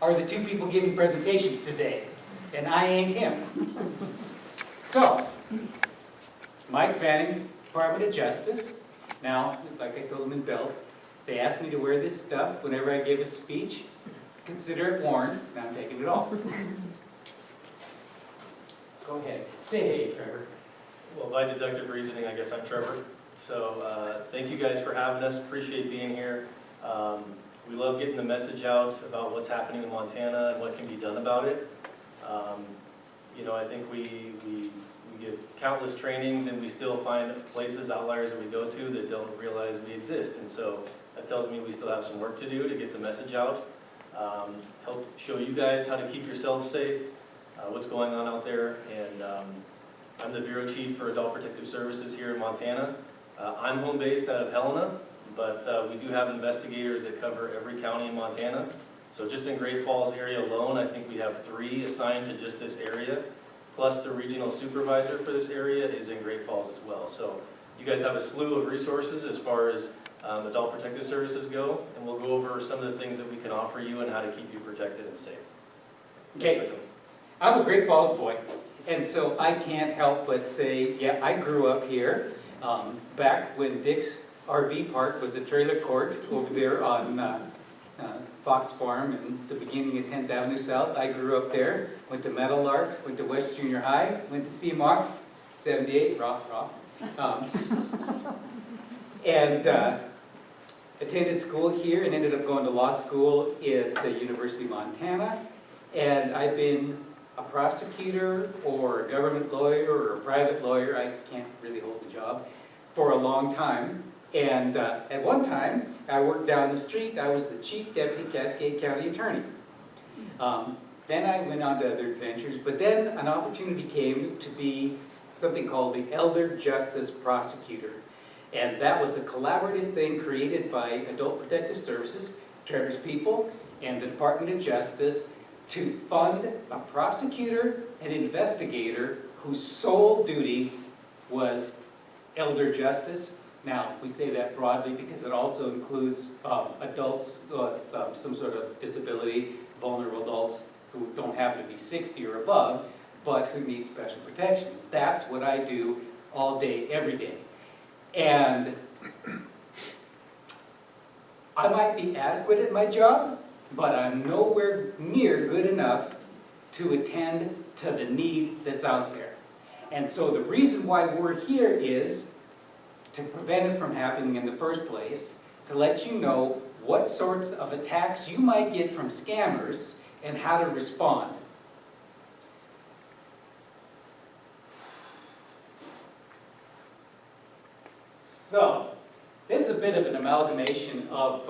are the two people giving presentations today, and I ain't him. So, Mike Fanning, Department of Justice. Now, like I told them in Belt, they asked me to wear this stuff whenever I give a speech. Consider it worn, and I'm taking it off. Go ahead. Say hey, Trevor. Well, by deductive reasoning, I guess I'm Trevor. So thank you guys for having us. Appreciate being here. We love getting the message out about what's happening in Montana and what can be done about it. You know, I think we give countless trainings and we still find places, outliers that we go to that don't realize we exist. And so that tells me we still have some work to do to get the message out. Help show you guys how to keep yourselves safe, what's going on out there. And I'm the Bureau Chief for Adult Protective Services here in Montana. I'm home based out of Helena, but we do have investigators that cover every county in Montana. So just in Great Falls area alone, I think we have 3 assigned to just this area, plus the regional supervisor for this area is in Great Falls as well. So you guys have a slew of resources as far as adult protective services go, and we'll go over some of the things that we can offer you and how to keep you protected and safe. Okay, I'm a Great Falls boy, and so I can't help but say, yeah, I grew up here back when Dick's RV Park was a trailer court over there on Fox Farm in the beginning of 10th Avenue South. I grew up there, went to Meadowlark, went to West Junior High, went to CMAR, 78, raw. And attended school here and ended up going to law school at the University of Montana. And I've been a prosecutor or a government lawyer or a private lawyer, I can't really hold the job, for a long time. And at one time, I worked down the street. I was the Chief Deputy Cascade County Attorney. Then I went on to other adventures, but then an opportunity came to be something called the Elder Justice Prosecutor. And that was a collaborative thing created by Adult Protective Services, Trevor's people, and the Department of Justice to fund a prosecutor and investigator whose sole duty was elder justice. Now, we say that broadly because it also includes adults with some sort of disability, vulnerable adults who don't happen to be 60 or above, but who need special protection. That's what I do all day, every day. And I might be adequate at my job, but I'm nowhere near good enough to attend to the need that's out there. And so the reason why we're here is to prevent it from happening in the first place, to let you know what sorts of attacks you might get from scammers and how to respond. So, this is a bit of an amalgamation of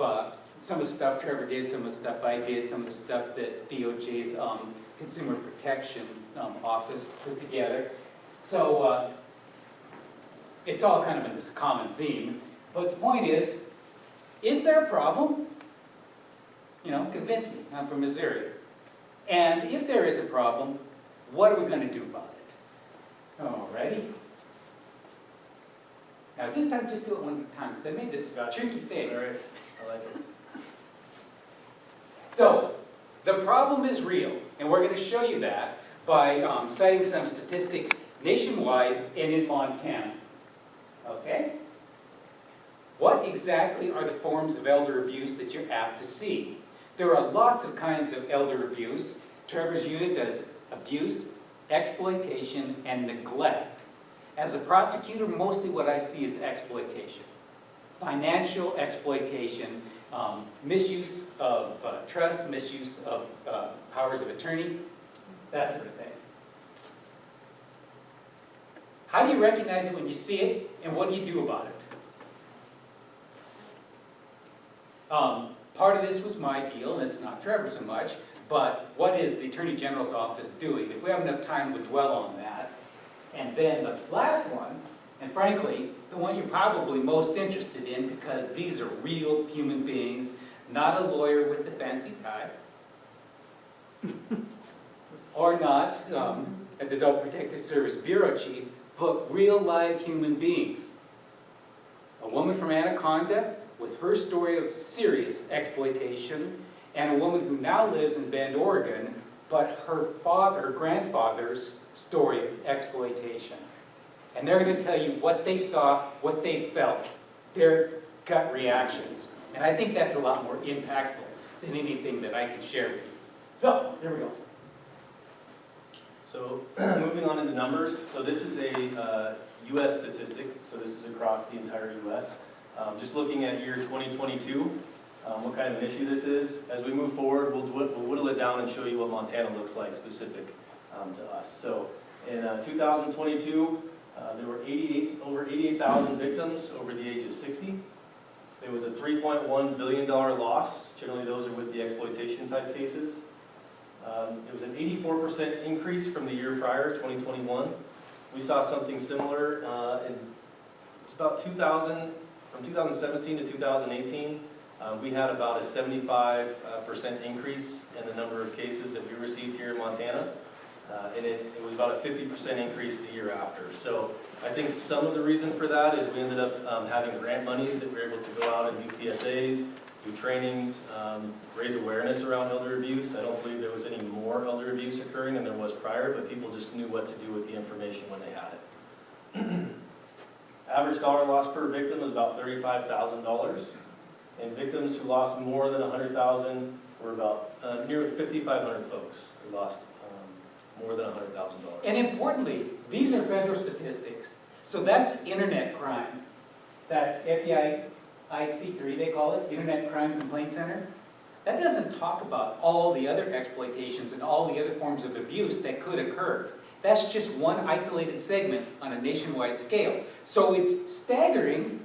some of the stuff Trevor did, some of the stuff I did, some of the stuff that DOJ's Consumer Protection Office put together. So, it's all kind of in this common theme. But the point is there a problem? You know, convince me. I'm from Missouri. And if there is a problem, what are we going to do about it? Alrighty. Now this time, just do it one time, because I made this tricky thing. All right, I like it. So, the problem is real, and we're going to show you that by citing some statistics nationwide and in Montana. Okay? What exactly are the forms of elder abuse that you're apt to see? There are lots of kinds of elder abuse. Trevor's unit does abuse, exploitation, and neglect. As a prosecutor, mostly what I see is exploitation. Financial exploitation, misuse of trust, misuse of powers of attorney, that sort of thing. How do you recognize it when you see it, and what do you do about it? Part of this was my deal, and it's not Trevor so much, but what is the Attorney General's office doing? If we have enough time, we'll dwell on that. And then the last one, and frankly, the one you're probably most interested in because these are real human beings, not a lawyer with the fancy tie, or not an Adult Protective Service Bureau Chief, but real live human beings. A woman from Anaconda with her story of serious exploitation and a woman who now lives in Bend, Oregon, but her grandfather's story of exploitation. And they're going to tell you what they saw, what they felt, their gut reactions. And I think that's a lot more impactful than anything that I can share with you. So, here we go. So moving on into numbers, so this is a U.S. statistic, so this is across the entire U.S. Just looking at year 2022, what kind of an issue this is. As we move forward, we'll whittle it down and show you what Montana looks like specific to us. So in 2022, there were over 88,000 victims over the age of 60. There was a $3.1 billion loss. Generally, those are with the exploitation type cases. It was an 84% increase from the year prior, 2021. We saw something similar in about 2000, from 2017 to 2018. We had about a 75% increase in the number of cases that we received here in Montana. And it was about a 50% increase the year after. So I think some of the reason for that is we ended up having grant monies that we were able to go out and do PSAs, do trainings, raise awareness around elder abuse. I don't believe there was any more elder abuse occurring than there was prior, but people just knew what to do with the information when they had it. Average dollar loss per victim is about $35,000. And victims who lost more than $100,000 were about nearly 5,500 folks who lost more than $100,000. And importantly, these are federal statistics. So that's internet crime. That FBI IC3, they call it, Internet Crime Complaint Center. That doesn't talk about all the other exploitations and all the other forms of abuse that could occur. That's just one isolated segment on a nationwide scale. So it's staggering,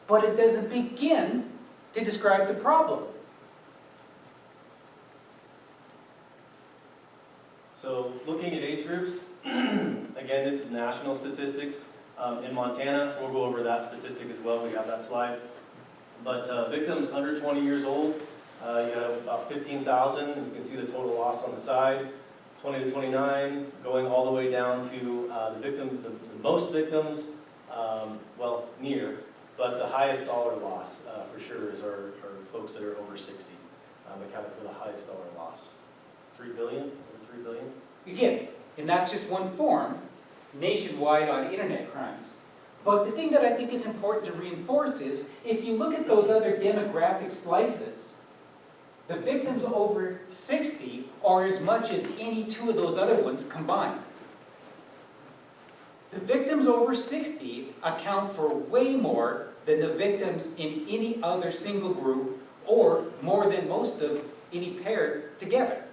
but it doesn't begin to describe the problem. So looking at age groups, again, this is national statistics. In Montana, we'll go over that statistic as well. We have that slide. But victims under 20 years old, you have about 15,000. You can see the total loss on the side. 20 to 29, going all the way down to the most victims, well, near, but the highest dollar loss for sure is our folks that are over 60. Accounted for the highest dollar loss. 3 billion, over 3 billion. Again, and that's just one form, nationwide on internet crimes. But the thing that I think is important to reinforce is, if you look at those other demographic slices, the victims over 60 are as much as any two of those other ones combined. The victims over 60 account for way more than the victims in any other single group, or more than most of any pair together.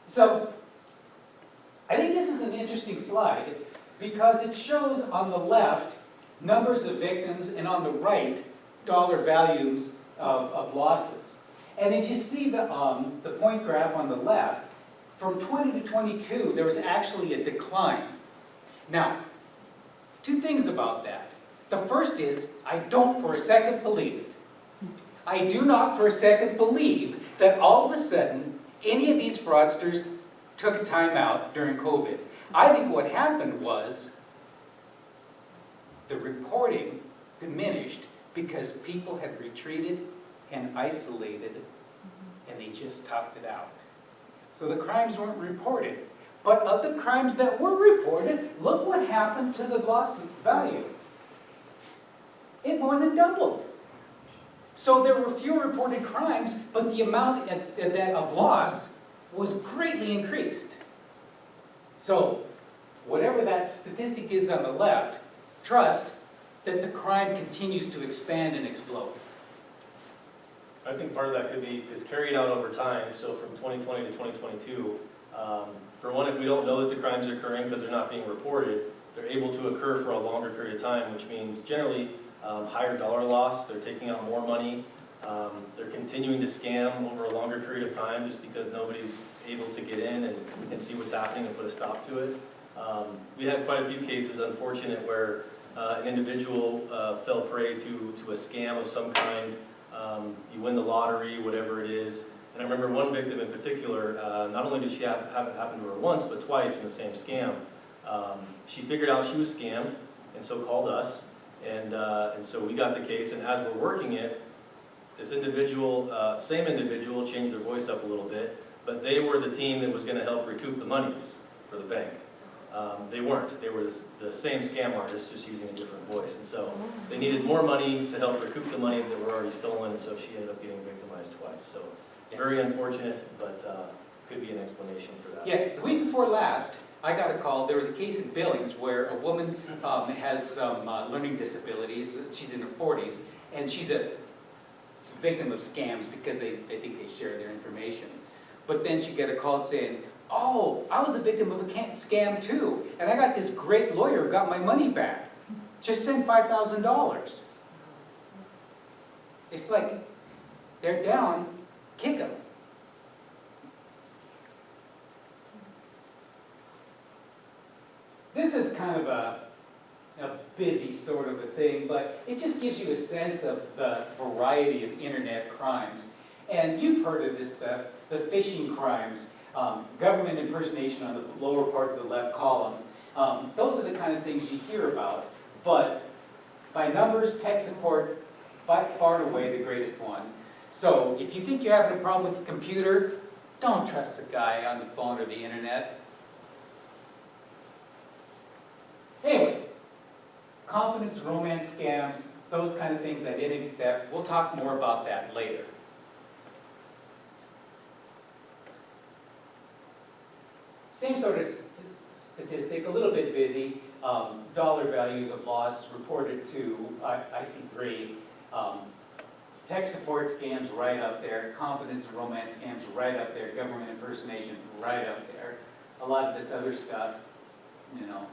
So, I think this is an interesting slide because it shows on the left numbers of victims and on the right dollar values of losses. And if you see the point graph on the left, from 20 to 22 there was actually a decline. Now, two things about that. The first is, I don't for a second believe it. I do not for a second believe that all of a sudden any of these fraudsters took a time out during COVID. I think what happened was the reporting diminished because people had retreated and isolated and they just toughed it out. So the crimes weren't reported. But of the crimes that were reported, look what happened to the loss of value. It more than doubled. So there were fewer reported crimes, but the amount of loss was greatly increased. So whatever that statistic is on the left, trust that the crime continues to expand and explode. I think part of that could be is carried out over time. So from 2020 to 2022, for one, if we don't know that the crimes are occurring because they're not being reported, they're able to occur for a longer period of time, which means generally higher dollar loss. They're taking out more money. They're continuing to scam over a longer period of time just because nobody's able to get in and see what's happening and put a stop to it. We had quite a few cases, unfortunate, where an individual fell prey to a scam of some kind. You win the lottery, whatever it is. And I remember one victim in particular, not only did she have it happen to her once, but twice in the same scam. She figured out she was scammed, and so called us. And so we got the case, and as we're working it, this individual, same individual, changed their voice up a little bit, but they were the team that was going to help recoup the monies for the bank. They weren't. They were the same scam artist, just using a different voice. And so they needed more money to help recoup the monies that were already stolen, and so she ended up getting victimized twice. So very unfortunate, but could be an explanation for that. Yeah, the week before last, I got a call. There was a case in Billings where a woman has some learning disabilities. She's in her 40s, and she's a victim of scams because they think they share their information. But then she got a call saying, oh, I was a victim of a scam too, and I got this great lawyer who got my money back. Just send $5,000. It's like, they're down, kick them. This is kind of a busy sort of a thing, but it just gives you a sense of the variety of internet crimes. And you've heard of this stuff, the phishing crimes, government impersonation on the lower part of the left column. Those are the kind of things you hear about, but by numbers, tech support, by far and away the greatest one. So if you think you're having a problem with the computer, don't trust the guy on the phone or the internet. Anyway, confidence, romance scams, those kind of things, identity theft, we'll talk more about that later. Same sort of statistic, a little bit busy. Dollar values of loss reported to IC3. Tech support scams right up there. Confidence and romance scams right up there. Government impersonation right up there. A lot of this other stuff, you know,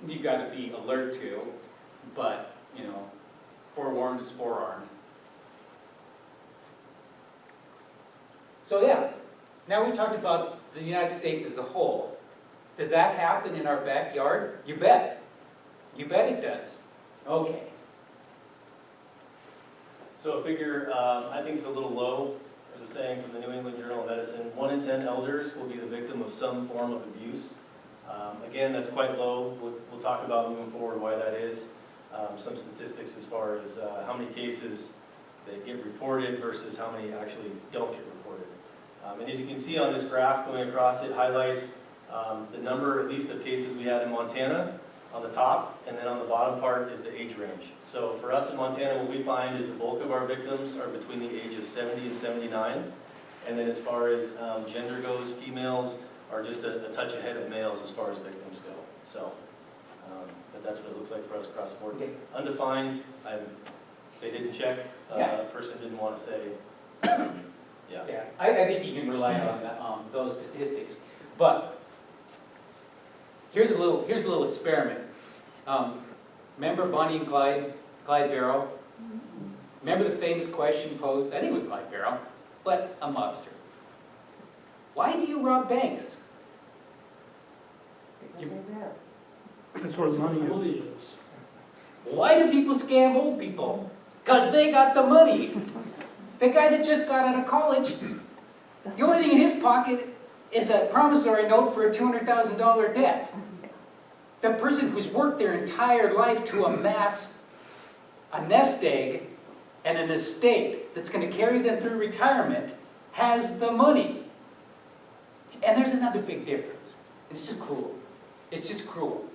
you got to be alert to, but, you know, forewarned is forearmed. So yeah, now we talked about the United States as a whole. Does that happen in our backyard? You bet. You bet it does. Okay. So a figure, I think it's a little low. There's a saying from the New England Journal of Medicine, 1 in 10 elders will be the victim of some form of abuse. Again, that's quite low. We'll talk about moving forward why that is. Some statistics as far as how many cases that get reported versus how many actually don't get reported. And as you can see on this graph going across, it highlights the number, at least, of cases we had in Montana on the top, and then on the bottom part is the age range. So for us in Montana, what we find is the bulk of our victims are between the age of 70 and 79. And then as far as gender goes, females are just a touch ahead of males as far as victims go. So, but that's what it looks like for us across the board. Okay. Undefined, they didn't check, Yeah. a person didn't want to say, yeah. Yeah, I think you can rely on those statistics. But here's a little experiment. Remember Bonnie and Clyde Barrow? Remember the famous question posed? I think it was Clyde Barrow, but a mobster. Why do you rob banks? That's where the money is. Why do people scam old people? Because they got the money. The guy that just got out of college, the only thing in his pocket is a promissory note for a $200,000 debt. The person who's worked their entire life to amass a nest egg and an estate that's going to carry them through retirement has the money. And there's another big difference. It's just cruel. It's just cruel.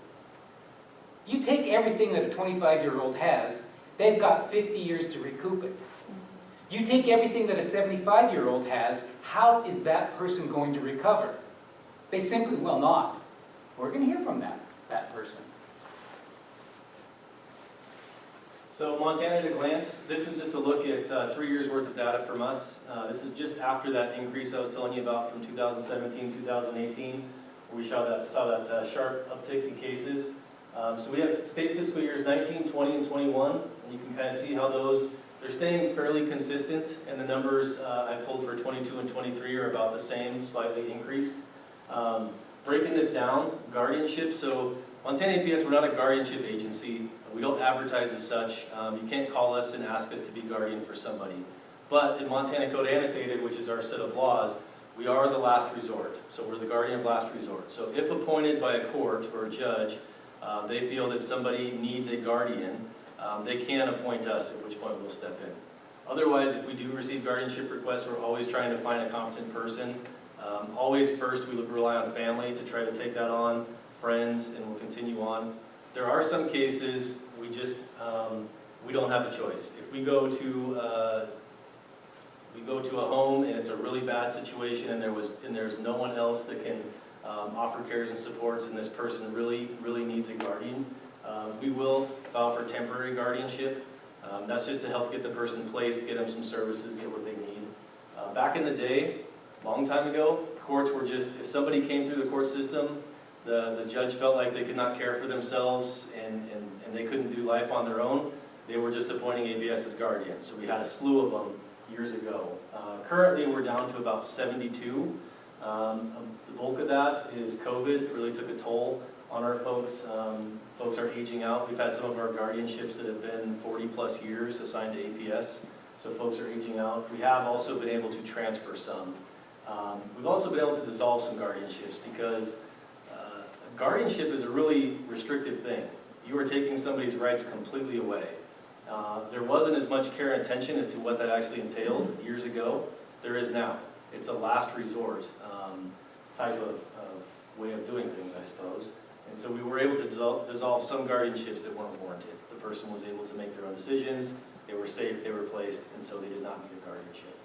You take everything that a 25-year-old has, they've got 50 years to recoup it. You take everything that a 75-year-old has, how is that person going to recover? They simply will not. We're going to hear from that person. So Montana at a glance, this is just a look at 3 years worth of data from us. This is just after that increase I was telling you about from 2017, 2018, where we saw that sharp uptick in cases. So we have state fiscal years 19, 20, and 21, and you can kind of see how they're staying fairly consistent, and the numbers I pulled for 22 and 23 are about the same, slightly increased. Breaking this down, guardianship, so Montana APS, we're not a guardianship agency. We don't advertise as such. You can't call us and ask us to be guardian for somebody. But in Montana Code Annotated, which is our set of laws, we are the last resort. So we're the guardian of last resort. So if appointed by a court or a judge, they feel that somebody needs a guardian, they can appoint us, at which point we'll step in. Otherwise, if we do receive guardianship requests, we're always trying to find a competent person. Always first, we rely on family to try to take that on, friends, and we'll continue on. There are some cases we just, we don't have a choice. If we go to a home and it's a really bad situation and there's no one else that can offer cares and supports, and this person really needs a guardian, we will file for temporary guardianship. That's just to help get the person placed, get them some services, get what they need. Back in the day, long time ago, courts were just, if somebody came through the court system, the judge felt like they could not care for themselves and they couldn't do life on their own, they were just appointing ABS as guardian. So we had a slew of them years ago. Currently, we're down to about 72. The bulk of that is COVID. It really took a toll on our folks. Folks are aging out. We've had some of our guardianships that have been 40+ years assigned to APS, so folks are aging out. We have also been able to transfer some. We've also been able to dissolve some guardianships because guardianship is a really restrictive thing. You are taking somebody's rights completely away. There wasn't as much care and attention as to what that actually entailed years ago. There is now. It's a last resort type of way of doing things, I suppose. And so we were able to dissolve some guardianships that weren't warranted. The person was able to make their own decisions, they were safe, they were placed, and so they did not need a guardianship.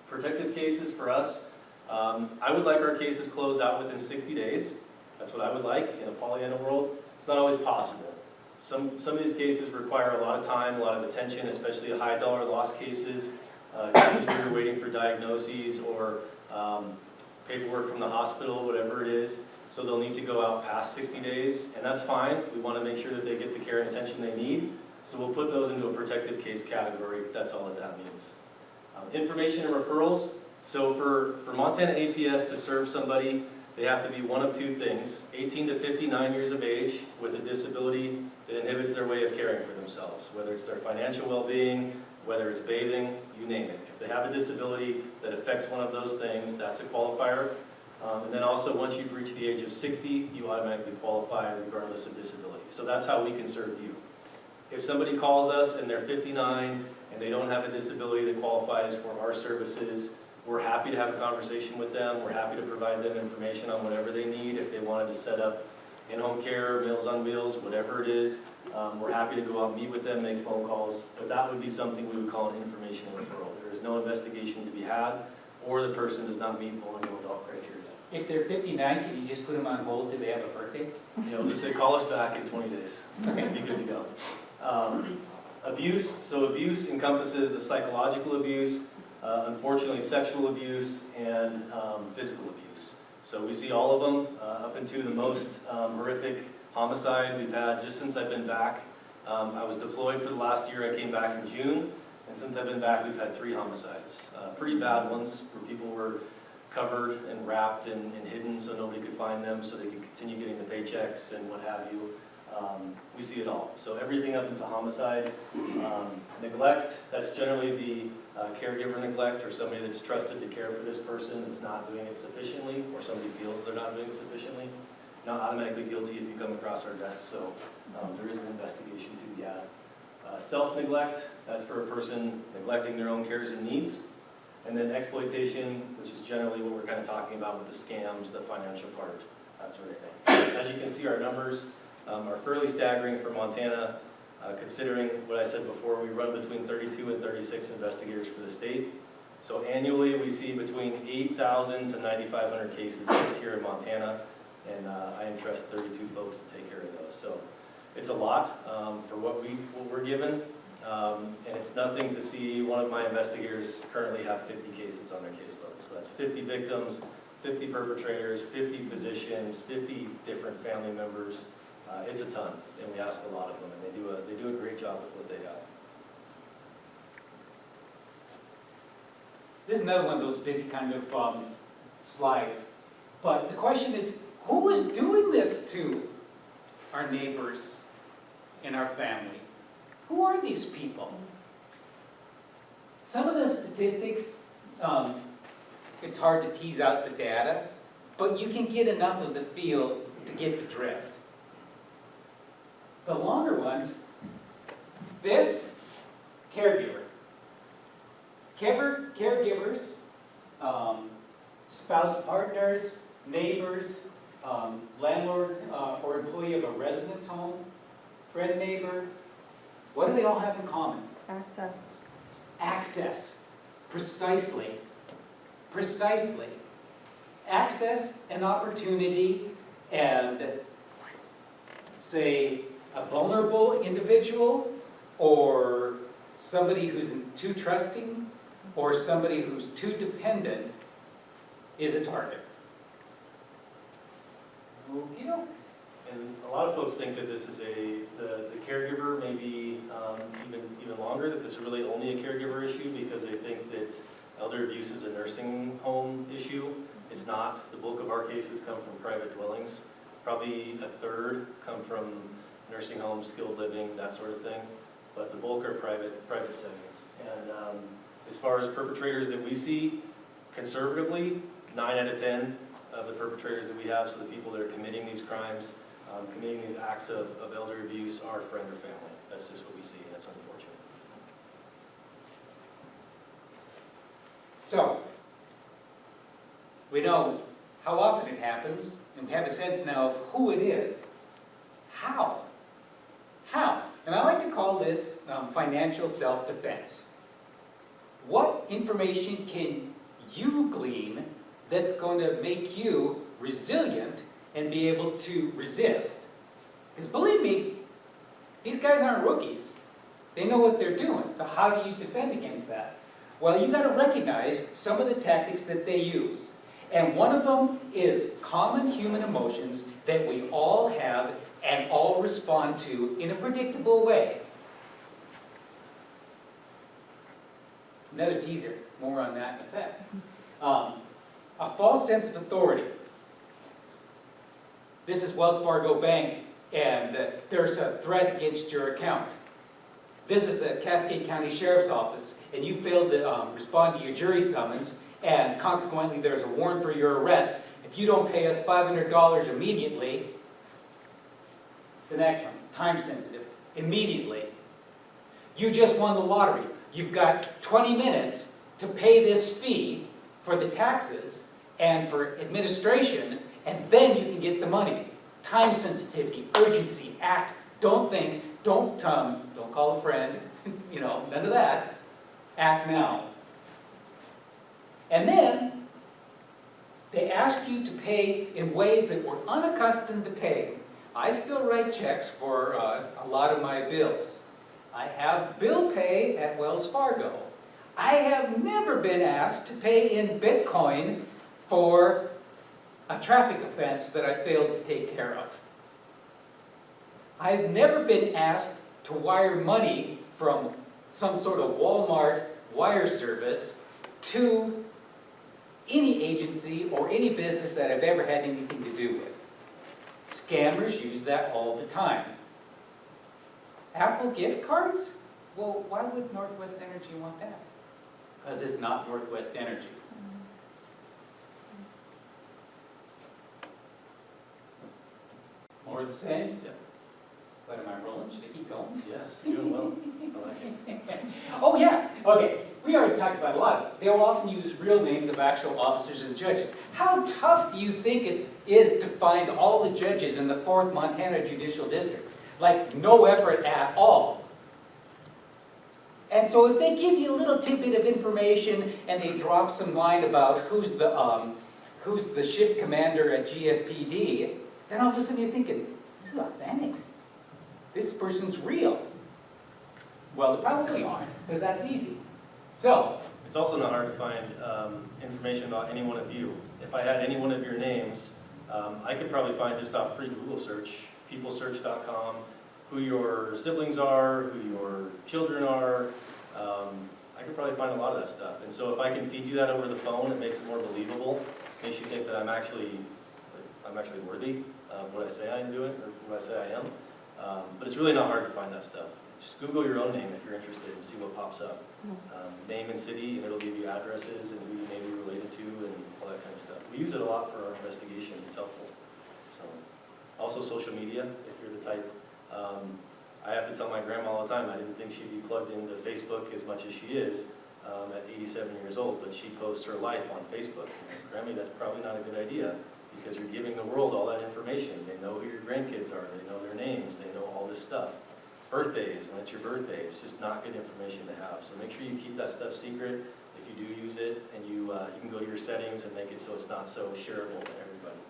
Protective cases for us, I would like our cases closed out within 60 days. That's what I would like in a Pollyanna world. It's not always possible. Some of these cases require a lot of time, a lot of attention, especially high dollar loss cases, cases where you're waiting for diagnoses or paperwork from the hospital, whatever it is. So they'll need to go out past 60 days, and that's fine. We want to make sure that they get the care and attention they need. So we'll put those into a protective case category. That's all that means. Information and referrals. So for Montana APS to serve somebody, they have to be one of two things: 18 to 59 years of age with a disability that inhibits their way of caring for themselves, whether it's their financial well-being, whether it's bathing, you name it. If they have a disability that affects one of those things, that's a qualifier. And then also, once you've reached the age of 60, you automatically qualify regardless of disability. So that's how we can serve you. If somebody calls us and they're 59 and they don't have a disability that qualifies for our services, we're happy to have a conversation with them. We're happy to provide them information on whatever they need. If they wanted to set up in-home care, Meals on Wheels, whatever it is, we're happy to go out and meet with them, make phone calls. But that would be something we would call an information referral. There is no investigation to be had, or the person does not meet vulnerable adult criteria. If they're 59, can you just put them on hold till they have a birthday? You know, just say, call us back in 20 days. Okay. Be good to go. Abuse. So abuse encompasses the psychological abuse, unfortunately sexual abuse, and physical abuse. So we see all of them, up into the most horrific homicide we've had just since I've been back. I was deployed for the last year. I came back in June, and since I've been back, we've had 3 homicides. Pretty bad ones, where people were covered and wrapped and hidden so nobody could find them, so they could continue getting the paychecks and what have you. We see it all. So everything up into homicide. Neglect, that's generally the caregiver neglect, or somebody that's trusted to care for this person that's not doing it sufficiently, or somebody feels they're not doing it sufficiently. Not automatically guilty if you come across our desk, so there is an investigation to be had. Self-neglect, that's for a person neglecting their own cares and needs. And then exploitation, which is generally what we're kind of talking about with the scams, the financial part, that sort of thing. As you can see, our numbers are fairly staggering for Montana, considering what I said before. We run between 32 and 36 investigators for the state. So annually, we see between 8,000 to 9,500 cases just here in Montana, and I entrust 32 folks to take care of those. So it's a lot for what we're given. And it's nothing to see one of my investigators currently have 50 cases on their caseload. So that's 50 victims, 50 perpetrators, 50 physicians, 50 different family members. It's a ton, and we ask a lot of them, and they do a great job with what they have. This is another one of those busy kind of slides. But the question is, who is doing this to our neighbors and our family? Who are these people? Some of the statistics, it's hard to tease out the data, but you can get enough of the feel to get the drift. The longer ones, this, caregiver. Caregivers, spouse partners, neighbors, landlord or employee of a residence home, friend, neighbor. What do they all have in common? Access. Access. Precisely. Precisely. Access and opportunity and, say, a vulnerable individual or somebody who's too trusting or somebody who's too dependent is a target. Okey-doke. And a lot of folks think that this is the caregiver may be even longer, that this is really only a caregiver issue because they think that elder abuse is a nursing home issue. It's not. The bulk of our cases come from private dwellings. Probably a third come from nursing homes, skilled living, that sort of thing. But the bulk are private settings. And as far as perpetrators that we see, conservatively, 9 out of 10 of the perpetrators that we have, so the people that are committing these crimes, committing these acts of elder abuse are friend or family. That's just what we see, and that's unfortunate. So, we know how often it happens, and we have a sense now of who it is. How? How? And I like to call this financial self-defense. What information can you glean that's going to make you resilient and be able to resist? Because believe me, these guys aren't rookies. They know what they're doing. So how do you defend against that? Well, you got to recognize some of the tactics that they use. And one of them is common human emotions that we all have and all respond to in a predictable way. Another teaser, more on that in a sec. A false sense of authority. This is Wells Fargo Bank, and there's a threat against your account. This is a Cascade County Sheriff's Office, and you failed to respond to your jury summons, and consequently there's a warrant for your arrest. If you don't pay us $500 immediately, the next one, time sensitive, immediately. You just won the lottery. You've got 20 minutes to pay this fee for the taxes and for administration, and then you can get the money. Time sensitivity, urgency, act, don't think, don't call a friend, none of that. Act now. And then they ask you to pay in ways that we're unaccustomed to paying. I still write checks for a lot of my bills. I have bill pay at Wells Fargo. I have never been asked to pay in Bitcoin for a traffic offense that I failed to take care of. I've never been asked to wire money from some sort of Walmart wire service to any agency or any business that I've ever had anything to do with. Scammers use that all the time. Apple gift cards? Well, why would Northwest Energy want that? Because it's not Northwest Energy. More of the same? Yeah. But am I rolling? Should I keep going? Yeah, you're doing well. I like it. Oh yeah, okay. We already talked about a lot. They'll often use real names of actual officers and judges. How tough do you think it is to find all the judges in the 4th Montana Judicial District? Like, no effort at all. And so if they give you a little tidbit of information and they drop some line about who's the shift commander at GFPD, then all of a sudden you're thinking, this is authentic. This person's real. Well, they probably aren't, because that's easy. So, It's also not hard to find information about any one of you. If I had any one of your names, I could probably find just off free Google search, peoplesearch.com, who your siblings are, who your children are. I could probably find a lot of that stuff. And so if I can feed you that over the phone, it makes it more believable. Makes you think that I'm actually worthy of what I say I'm doing, or what I say I am. But it's really not hard to find that stuff. Just Google your own name if you're interested and see what pops up. Name and city, and it'll give you addresses and who you may be related to and all that kind of stuff. We use it a lot for our investigation. It's helpful. So, also social media, if you're the type I have to tell my grandma all the time, I didn't think she'd be plugged into Facebook as much as she is at 87 years old, but she posts her life on Facebook. Grammy, that's probably not a good idea, because you're giving the world all that information. They know who your grandkids are, they know their names, they know all this stuff. Birthdays, when it's your birthday, it's just not good information to have. So make sure you keep that stuff secret if you do use it, and you can go to your settings and make it so it's not so shareable to everybody.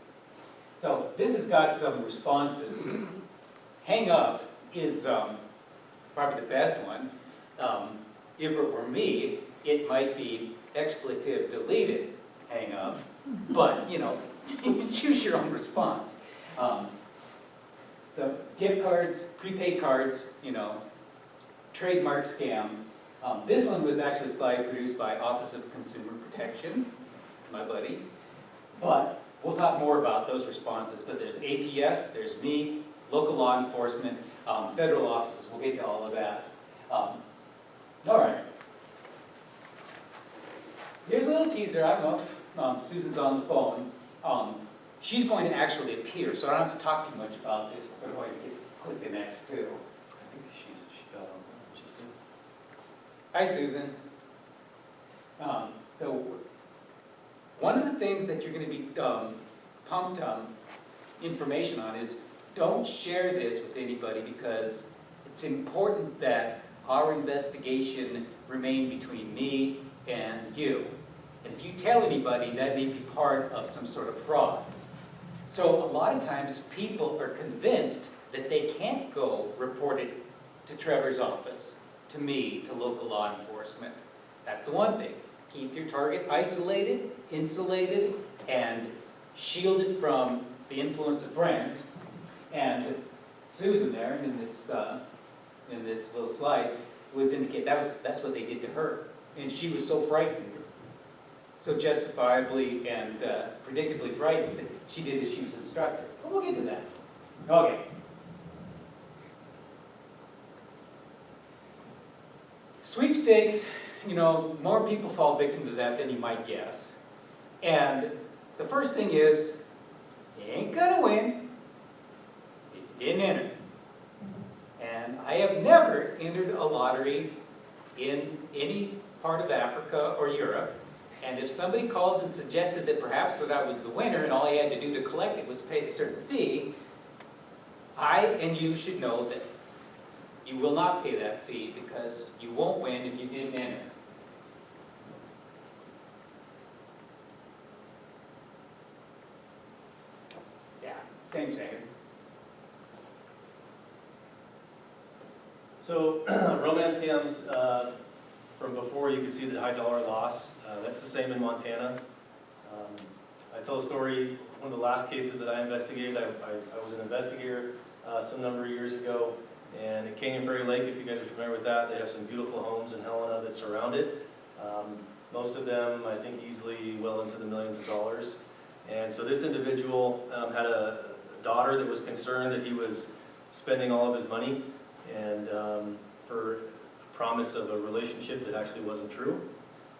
So this has got some responses. Hang up is probably the best one. If it were me, it might be expletive deleted, hang up, but you know, you can choose your own response. The gift cards, prepaid cards, you know, trademark scam. This one was actually a slide produced by Office of Consumer Protection, my buddies. But we'll talk more about those responses, but there's APS, there's me, local law enforcement, federal offices, we'll get to all of that. All right. Here's a little teaser, I don't know if Susan's on the phone. She's going to actually appear, so I don't have to talk too much about this. We're going to click the next two. I think she got on, which is good. Hi, Susan. So one of the things that you're going to be pumped information on is don't share this with anybody, because it's important that our investigation remain between me and you. And if you tell anybody, that may be part of some sort of fraud. So a lot of times people are convinced that they can't go report it to Trevor's office, to me, to local law enforcement. That's the one thing. Keep your target isolated, insulated, and shielded from the influence of friends. And Susan there in this little slide was indicate that's what they did to her, and she was so frightened, so justifiably and predictably frightened that she did as she was instructed. But we'll get to that. Okay. Sweepstakes, you know, more people fall victim to that than you might guess. And the first thing is, you ain't gonna win if you didn't enter. And I have never entered a lottery in any part of Africa or Europe. And if somebody called and suggested that perhaps that I was the winner and all I had to do to collect it was pay a certain fee, I and you should know that you will not pay that fee, because you won't win if you didn't enter. Yeah, same. So romance scams, from before you can see the high dollar loss. That's the same in Montana. I tell a story, one of the last cases that I investigated, I was an investigator some number of years ago, and at Canyon Ferry Lake, if you guys are familiar with that, they have some beautiful homes in Helena that surround it. Most of them, I think, easily well into the millions of dollars. And so this individual had a daughter that was concerned that he was spending all of his money, and for promise of a relationship that actually wasn't true.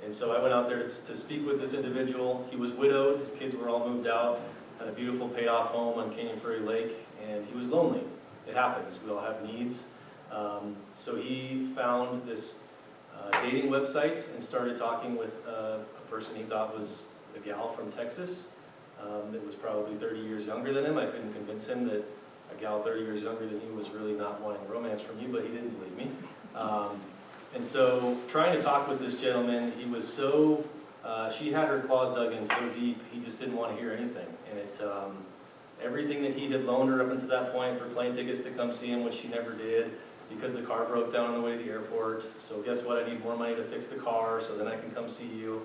And so I went out there to speak with this individual. He was widowed, his kids were all moved out, had a beautiful paid-off home on Canyon Ferry Lake, and he was lonely. It happens, we all have needs. So he found this dating website and started talking with a person he thought was a gal from Texas that was probably 30 years younger than him. I couldn't convince him that a gal 30 years younger than he was really not wanting romance from you, but he didn't believe me. And so trying to talk with this gentleman, he was so, she had her claws dug in so deep, he just didn't want to hear anything. And everything that he had loaned her up until that point for plane tickets to come see him, which she never did, because the car broke down on the way to the airport. So guess what, I need more money to fix the car so then I can come see you.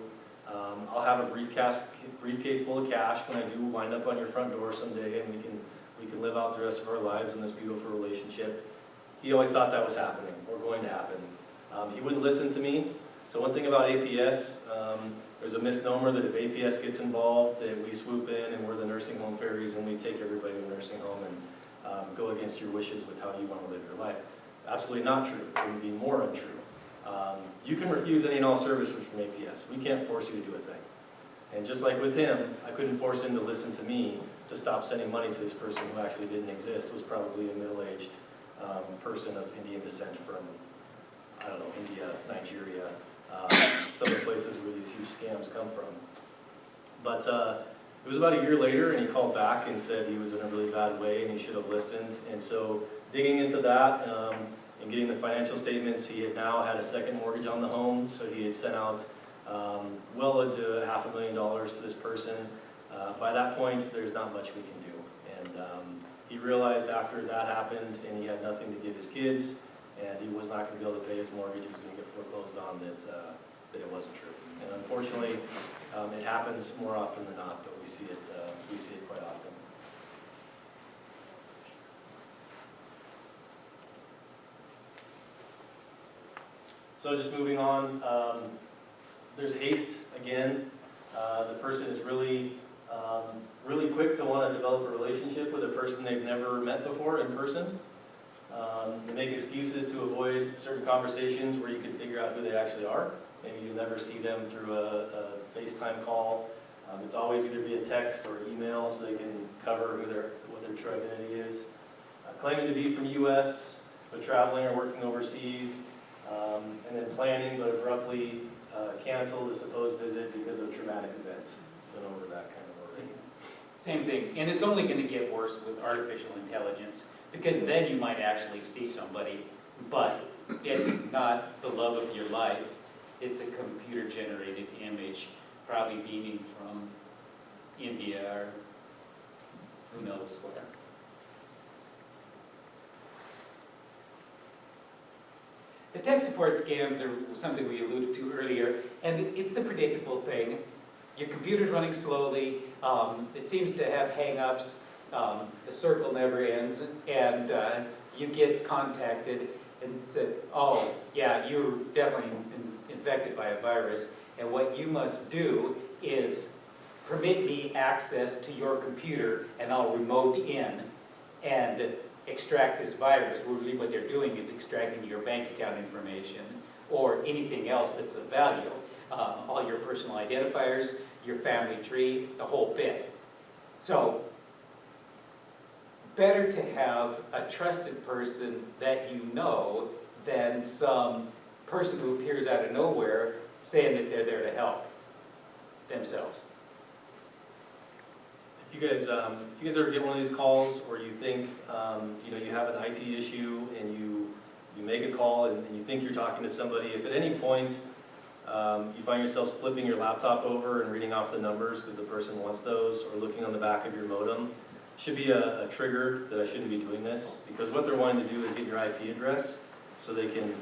I'll have a briefcase full of cash when I do wind up on your front door someday, and we can live out the rest of our lives in this beautiful relationship. He always thought that was happening, or going to happen. He wouldn't listen to me. So one thing about APS, there's a misnomer that if APS gets involved, that we swoop in and we're the nursing home fairies and we take everybody to the nursing home and go against your wishes with how you want to live your life. Absolutely not true. It would be more untrue. You can refuse any and all services from APS. We can't force you to do a thing. And just like with him, I couldn't force him to listen to me to stop sending money to this person who actually didn't exist, was probably a middle-aged person of Indian descent from, I don't know, India, Nigeria, some of the places where these huge scams come from. But it was about a year later, and he called back and said he was in a really bad way and he should have listened. And so digging into that and getting the financial statements, he had now had a second mortgage on the home, so he had sent out well into $500,000 to this person. By that point, there's not much we can do. And he realized after that happened and he had nothing to give his kids and he was not going to be able to pay his mortgage, he was going to get foreclosed on, that it wasn't true. And unfortunately, it happens more often than not, but we see it quite often. So just moving on, there's haste again. The person is really quick to want to develop a relationship with a person they've never met before in person. They make excuses to avoid certain conversations where you can figure out who they actually are. Maybe you never see them through a FaceTime call. It's always either via text or email so they can cover what their true identity is. Claiming to be from the U.S., but traveling or working overseas, and then planning but abruptly cancel the supposed visit because of traumatic events. Went over that kind of wording. Same thing, and it's only going to get worse with artificial intelligence, because then you might actually see somebody, but it's not the love of your life. It's a computer-generated image, probably beaming from India or who knows where. The tech support scams are something we alluded to earlier, and it's the predictable thing. Your computer's running slowly, it seems to have hang-ups, the circle never ends, and you get contacted and said, oh, yeah, you're definitely infected by a virus, and what you must do is permit me access to your computer, and I'll remote in and extract this virus. Really what they're doing is extracting your bank account information or anything else that's of value, all your personal identifiers, your family tree, the whole bit. So, better to have a trusted person that you know than some person who appears out of nowhere saying that they're there to help themselves. If you guys ever get one of these calls, or you think you have an IT issue and you make a call and you think you're talking to somebody, if at any point you find yourselves flipping your laptop over and reading off the numbers because the person wants those, or looking on the back of your modem, it should be a trigger that I shouldn't be doing this, because what they're wanting to do is get your IP address so they can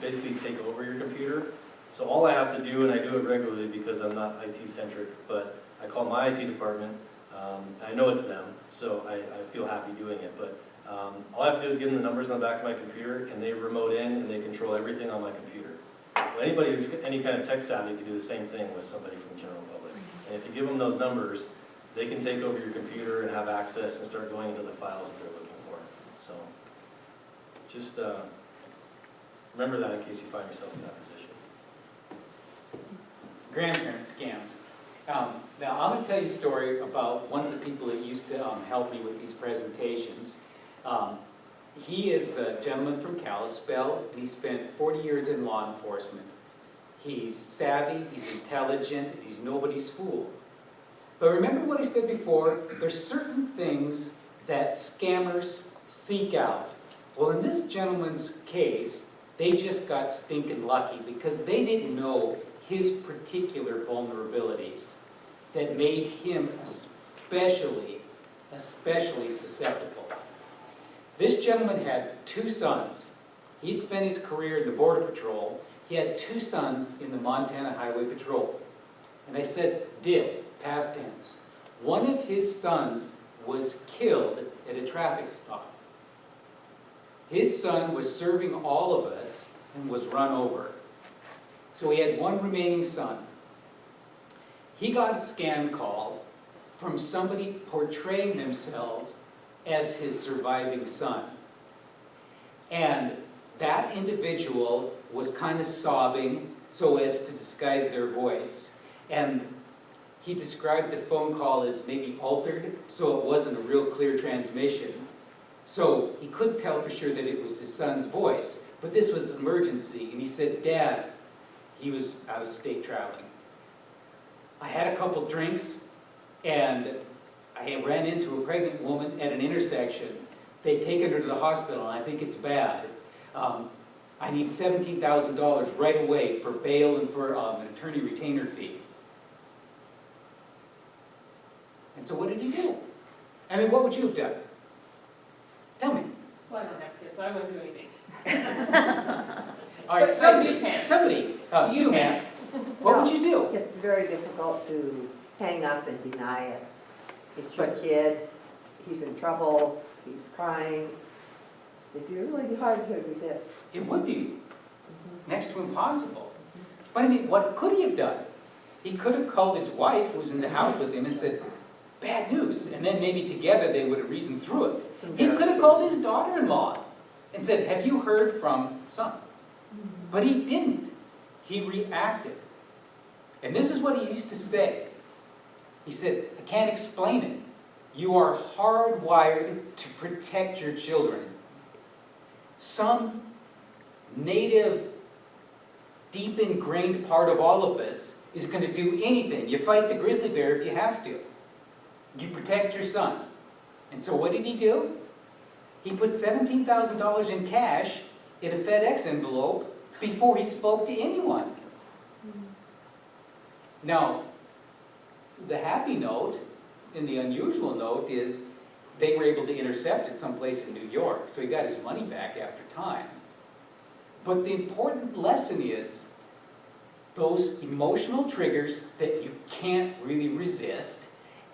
basically take over your computer. So all I have to do, and I do it regularly because I'm not IT-centric, but I call my IT department. I know it's them, so I feel happy doing it, but all I have to do is give them the numbers on the back of my computer, and they remote in and they control everything on my computer. Well, anybody who's any kind of tech savvy can do the same thing with somebody from the general public. And if you give them those numbers, they can take over your computer and have access and start going into the files that they're looking for. So just remember that in case you find yourself in that position. Grandparent scams. Now, I'm going to tell you a story about one of the people that used to help me with these presentations. He is a gentleman from Kalispell, and he spent 40 years in law enforcement. He's savvy, he's intelligent, and he's nobody's fool. But remember what I said before, there's certain things that scammers seek out. Well, in this gentleman's case, they just got stinking lucky because they didn't know his particular vulnerabilities that made him especially susceptible. This gentleman had 2 sons. He'd spent his career in the Border Patrol. He had 2 sons in the Montana Highway Patrol. And I said, did, past tense. One of his sons was killed at a traffic stop. His son was serving all of us and was run over. So he had 1 remaining son. He got a scam call from somebody portraying themselves as his surviving son. And that individual was kind of sobbing so as to disguise their voice. And he described the phone call as maybe altered, so it wasn't a real clear transmission. So he couldn't tell for sure that it was his son's voice, but this was an emergency, and he said, "Dad," he was out of state traveling, "I had a couple drinks, and I ran into a pregnant woman at an intersection. They'd taken her to the hospital, and I think it's bad. I need $17,000 right away for bail and for an attorney retainer fee." And so what did he do? I mean, what would you have done? Tell me. Well, I don't have kids, so I wouldn't do anything. All right, But somebody, you can. you, ma'am, what would you do? It's very difficult to hang up and deny it. It's your But- kid, he's in trouble, he's crying. It'd be really hard to resist. It would be next to impossible. But I mean, what could he have done? He could have called his wife, who was in the house with him, and said, "Bad news," and then maybe together they would have reasoned through it. He could have called his daughter-in-law and said, "Have you heard from son?" But he didn't. He reacted. And this is what he used to say. He said, "I can't explain it. You are hardwired to protect your children." Some native, deep ingrained part of all of us is going to do anything. You fight the grizzly bear if you have to. You protect your son. And so what did he do? He put $17,000 in cash in a FedEx envelope before he spoke to anyone. Now, the happy note and the unusual note is they were able to intercept it someplace in New York, so he got his money back after time. But the important lesson is those emotional triggers that you can't really resist,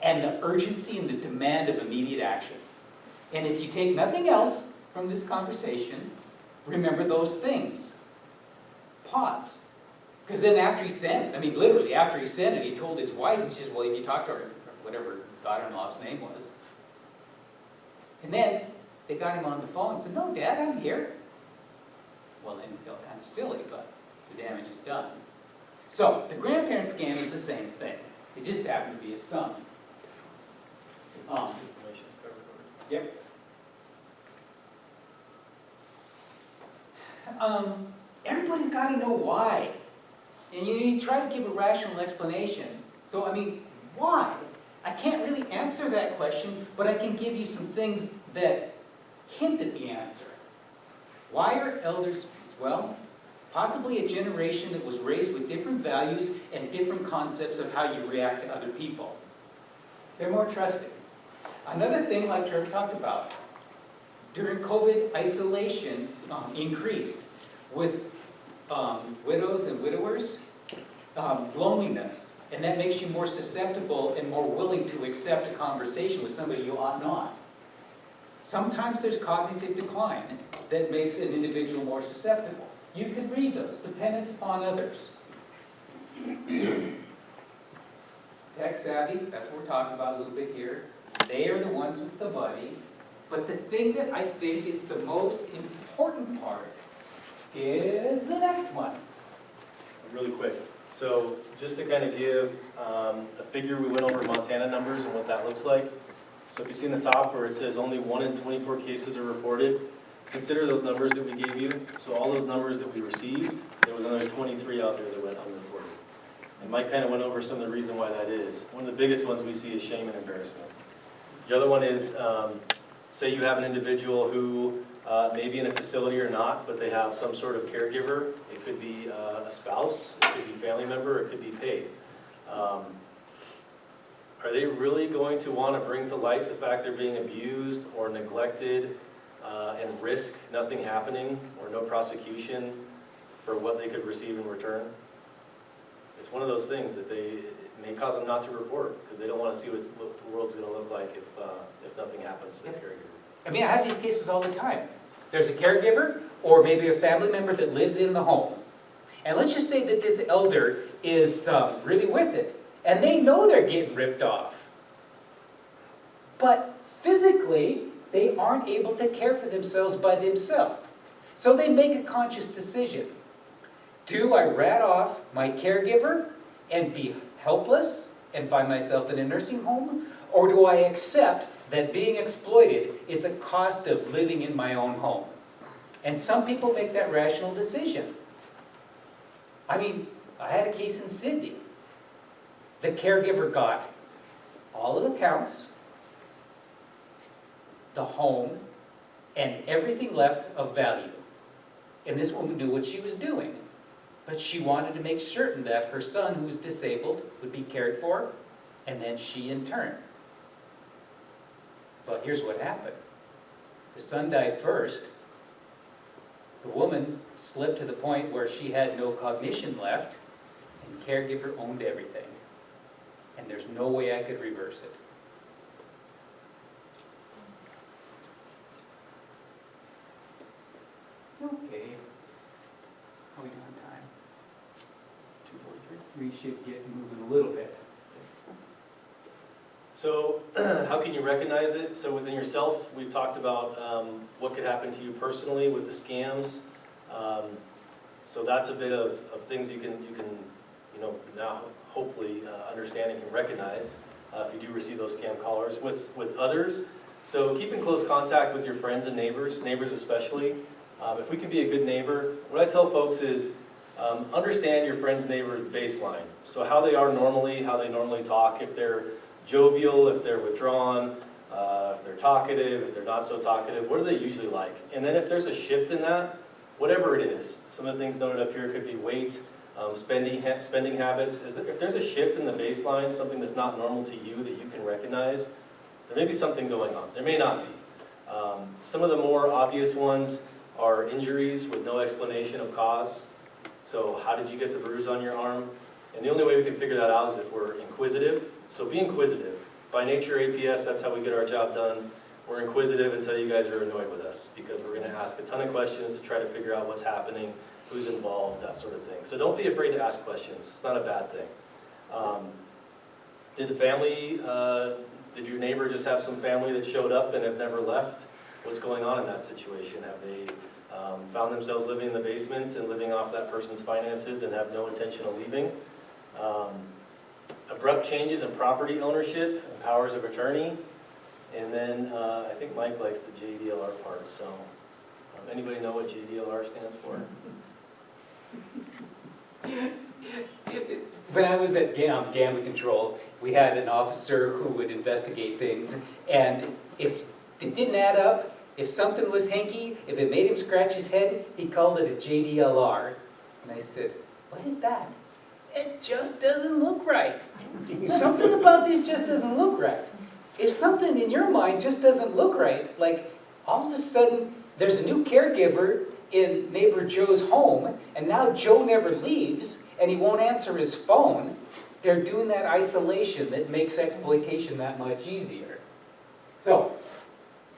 and the urgency and the demand of immediate action. And if you take nothing else from this conversation, remember those things. Pause. Because then after he sent it, I mean literally after he sent it, he told his wife, and she says, "Well, if you talk to her," whatever daughter-in-law's name was. And then they got him on the phone and said, "No, Dad, I'm here." Well, then he felt kind of silly, but the damage is done. So the grandparent scam is the same thing. It just happened to be his son. This information's covered. Yep. Everybody's got to know why. And you try to give a rational explanation. So, I mean, why? I can't really answer that question, but I can give you some things that hint at the answer. Why are elders, well, possibly a generation that was raised with different values and different concepts of how you react to other people. They're more trusting. Another thing, like Trevor talked about, during COVID, isolation increased with widows and widowers, loneliness, and that makes you more susceptible and more willing to accept a conversation with somebody you ought not. Sometimes there's cognitive decline that makes an individual more susceptible. You can read those, dependence upon others. Tech savvy, that's what we're talking about a little bit here. They are the ones with the money. But the thing that I think is the most important part is the next one. Really quick. So just to kind of give a figure, we went over Montana numbers and what that looks like. So if you see in the top where it says only 1 in 24 cases are reported, consider those numbers that we gave you. So all those numbers that we received, there was another 23 out there that went unreported. And Mike kind of went over some of the reason why that is. One of the biggest ones we see is shame and embarrassment. The other one is, say you have an individual who may be in a facility or not, but they have some sort of caregiver. It could be a spouse, it could be a family member, it could be paid. Are they really going to want to bring to light the fact they're being abused or neglected and risk nothing happening or no prosecution for what they could receive in return? It's one of those things that it may cause them not to report because they don't want to see what the world's going to look like if nothing happens to the caregiver. I mean, I have these cases all the time. There's a caregiver or maybe a family member that lives in the home. And let's just say that this elder is really with it. And they know they're getting ripped off. But physically, they aren't able to care for themselves by themselves. So they make a conscious decision. Do I rat off my caregiver and be helpless and find myself in a nursing home? Or do I accept that being exploited is a cost of living in my own home. And some people make that rational decision. I mean, I had a case in Sydney. The caregiver got all of the accounts, the home, and everything left of value. And this woman knew what she was doing. But she wanted to make certain that her son, who was disabled, would be cared for, and then she in turn. But here's what happened. The son died first. The woman slipped to the point where she had no cognition left, and the caregiver owned everything. And there's no way I could reverse it. Okay. How are we doing on time? 2:43. We should get moving a little bit. So how can you recognize it? So within yourself, we've talked about what could happen to you personally with the scams. So that's a bit of things you can now hopefully understand and can recognize if you do receive those scam callers. With others, so keep in close contact with your friends and neighbors especially. If we can be a good neighbor, what I tell folks is understand your friend's neighbor's baseline. So how they are normally, how they normally talk, if they're jovial, if they're withdrawn, if they're talkative, if they're not so talkative, what are they usually like? And then if there's a shift in that, whatever it is, some of the things noted up here could be weight, spending habits. If there's a shift in the baseline, something that's not normal to you that you can recognize, there may be something going on. There may not be. Some of the more obvious ones are injuries with no explanation of cause. So how did you get the bruise on your arm? And the only way we can figure that out is if we're inquisitive. So be inquisitive. By nature, APS, that's how we get our job done. We're inquisitive until you guys are annoyed with us, because we're going to ask a ton of questions to try to figure out what's happening, who's involved, that sort of thing. So don't be afraid to ask questions. It's not a bad thing. Did the family, did your neighbor just have some family that showed up and have never left? What's going on in that situation? Have they found themselves living in the basement and living off that person's finances and have no intention of leaving? Abrupt changes in property ownership and powers of attorney. And then I think Mike likes the JDLR part, so anybody know what JDLR stands for? When I was at gambling control, we had an officer who would investigate things, and if it didn't add up, if something was hinky, if it made him scratch his head, he called it a JDLR. And I said, "What is that?" "It just doesn't look right. Something about this just doesn't look right." If something in your mind just doesn't look right, like all of a sudden there's a new caregiver in neighbor Joe's home, and now Joe never leaves, and he won't answer his phone, they're doing that isolation that makes exploitation that much easier. So,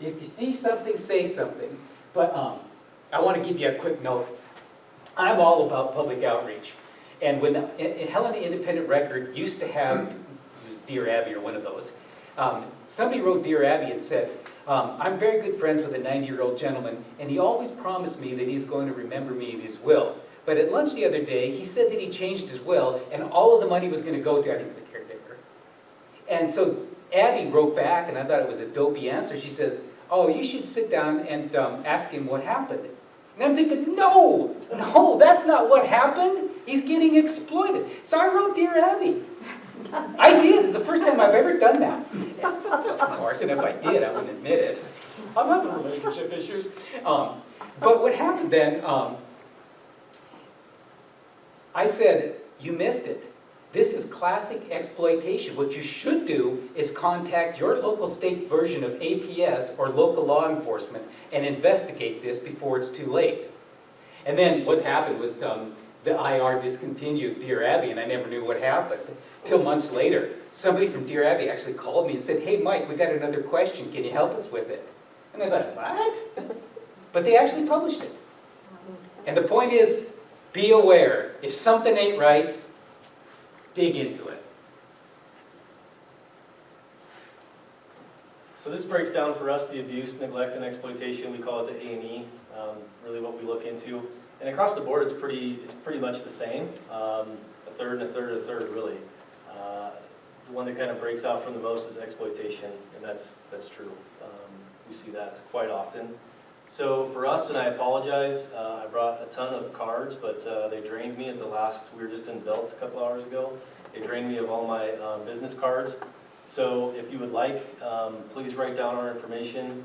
if you see something, say something. But I want to give you a quick note. I'm all about public outreach. And when the Helena Independent Record used to have, it was Dear Abby or one of those, somebody wrote Dear Abby and said, "I'm very good friends with a 90-year-old gentleman, and he always promised me that he's going to remember me in his will. But at lunch the other day, he said that he changed his will, and all of the money was going to go to," I think he was a caretaker. And so Abby wrote back, and I thought it was a dopey answer. She says, "Oh, you should sit down and ask him what happened." And I'm thinking, no, that's not what happened. He's getting exploited. So I wrote Dear Abby. I did. It's the first time I've ever done that. Of course, and if I did, I wouldn't admit it. I'm having relationship issues. But what happened then, I said, "You missed it. This is classic exploitation. What you should do is contact your local state's version of APS or local law enforcement and investigate this before it's too late." And then what happened was the IR discontinued Dear Abby, and I never knew what happened. Till months later, somebody from Dear Abby actually called me and said, "Hey, Mike, we got another question. Can you help us with it?" And I thought, what? But they actually published it. And the point is, be aware. If something ain't right, dig into it. So this breaks down for us the abuse, neglect, and exploitation. We call it the A&E, really what we look into. And across the board, it's pretty much the same. A third and a third and a third, really. the one that kind of breaks out from the most is exploitation, and that's true. We see that quite often. So for us, and I apologize, I brought a ton of cards, but they drained me at the last, we were just in Belt a couple hours ago. They drained me of all my business cards. So if you would like, please write down our information.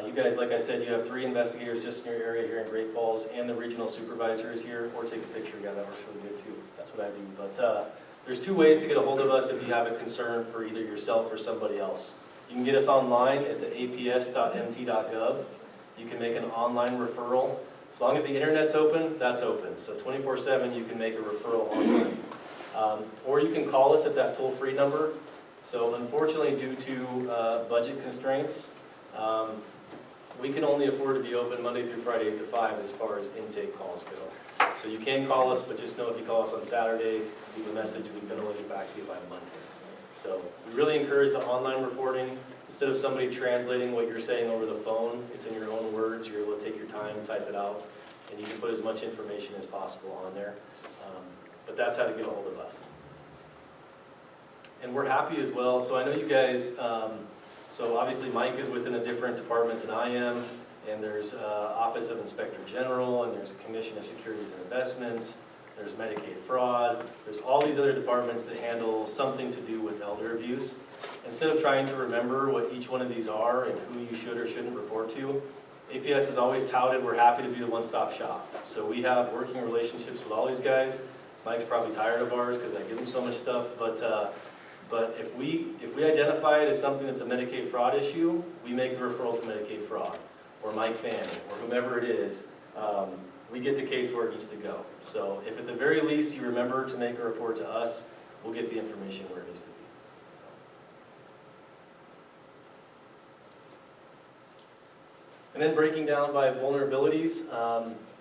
You guys, like I said, you have 3 investigators just in your area here in Great Falls, and the regional supervisor is here, or take a picture. Yeah, that works really good too. That's what I do. But there's 2 ways to get a hold of us if you have a concern for either yourself or somebody else. You can get us online at the aps.mt.gov. You can make an online referral. As long as the internet's open, that's open. So 24/7, you can make a referral online. Or you can call us at that toll-free number. So unfortunately, due to budget constraints, we can only afford to be open Monday through Friday 8 to 5 as far as intake calls go. So you can call us, but just know if you call us on Saturday, leave a message, we can only get back to you by Monday. So we really encourage the online reporting. Instead of somebody translating what you're saying over the phone, it's in your own words. You're able to take your time, type it out, and you can put as much information as possible on there. But that's how to get a hold of us. And we're happy as well. So I know you guys, so obviously Mike is within a different department than I am, and there's Office of Inspector General, and there's Commission of Securities and Investments, there's Medicaid fraud, there's all these other departments that handle something to do with elder abuse. Instead of trying to remember what each one of these are and who you should or shouldn't report to, APS has always touted we're happy to be the one-stop shop. So we have working relationships with all these guys. Mike's probably tired of ours because I give him so much stuff, but if we identify it as something that's a Medicaid fraud issue, we make the referral to Medicaid fraud, or Mike Fanning, or whomever it is. We get the case where it needs to go. So if at the very least you remember to make a report to us, we'll get the information where it needs to be. And then breaking down by vulnerabilities.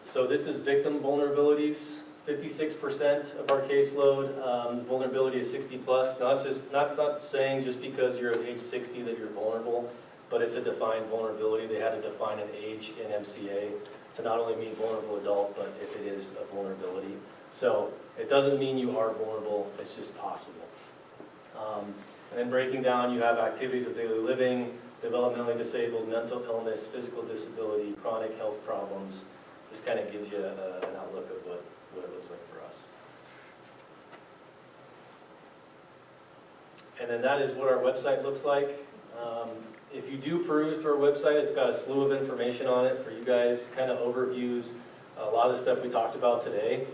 So this is victim vulnerabilities. 56% of our caseload, vulnerability is 60 plus. Now that's not saying just because you're at age 60 that you're vulnerable, but it's a defined vulnerability. They had to define an age in MCA to not only mean vulnerable adult, but if it is a vulnerability. So it doesn't mean you are vulnerable, it's just possible. And then breaking down, you have activities of daily living, developmentally disabled, mental illness, physical disability, chronic health problems. This kind of gives you an outlook of what it looks like for us. And then that is what our website looks like. If you do peruse through our website, it's got a slew of information on it for you guys, kind of overviews a lot of the stuff we talked about today.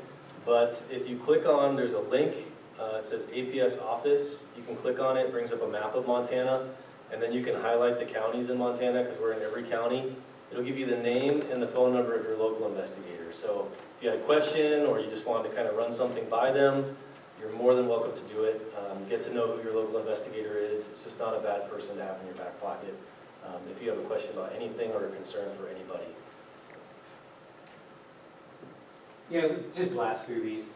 But if you click on, there's a link, it says APS Office. You can click on it, it brings up a map of Montana, and then you can highlight the counties in Montana because we're in every county. It'll give you the name and the phone number of your local investigator. So if you had a question or you just wanted to kind of run something by them, you're more than welcome to do it. Get to know who your local investigator is. It's just not a bad person to have in your back pocket if you have a question about anything or a concern for anybody. Yeah, just blast through these.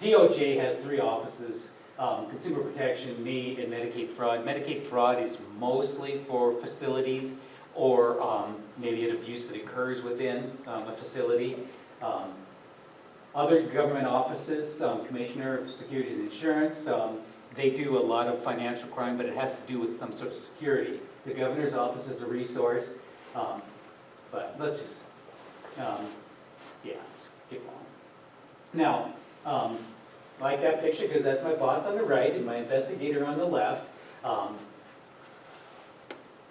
DOJ has 3 offices, Consumer Protection, me, and Medicaid Fraud. Medicaid Fraud is mostly for facilities or maybe an abuse that occurs within a facility. Other government offices, Commissioner of Securities and Insurance, they do a lot of financial crime, but it has to do with some sort of security. The governor's office is a resource, but let's just, skip on. Now, I like that picture because that's my boss on the right and my investigator on the left.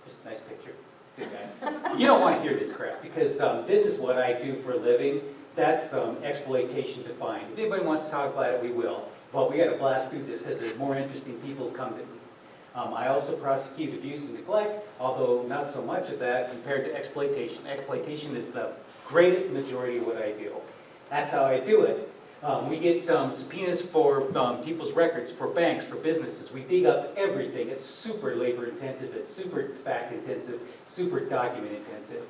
Just a nice picture, good guy. You don't want to hear this crap because this is what I do for a living. That's exploitation defined. If anybody wants to talk about it, we will. But we got to blast through this because there's more interesting people who come to me. I also prosecute abuse and neglect, although not so much of that compared to exploitation. Exploitation is the greatest majority of what I do. That's how I do it. We get subpoenas for people's records, for banks, for businesses. We dig up everything. It's super labor intensive, it's super fact intensive, super document intensive.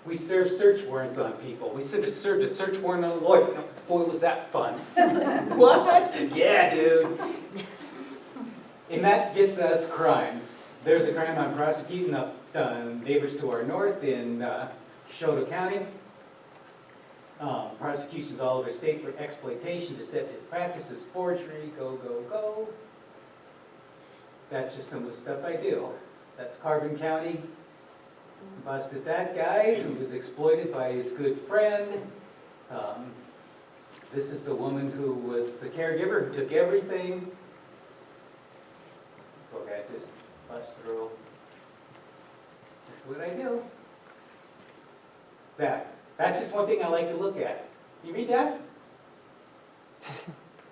We serve search warrants on people. We served a search warrant on a lawyer. Boy, was that fun. What? Yeah, dude. And that gets us crimes. There's a crime I'm prosecuting up neighbors to our north in Shoto County. Prosecutions all over state for exploitation, deceptive practices, forgery, go, go, go. That's just some of the stuff I do. That's Carbon County. Busted that guy who was exploited by his good friend. This is the woman who was the caregiver who took everything. Okay, just bust through. That's what I do. That's just one thing I like to look at. You read that?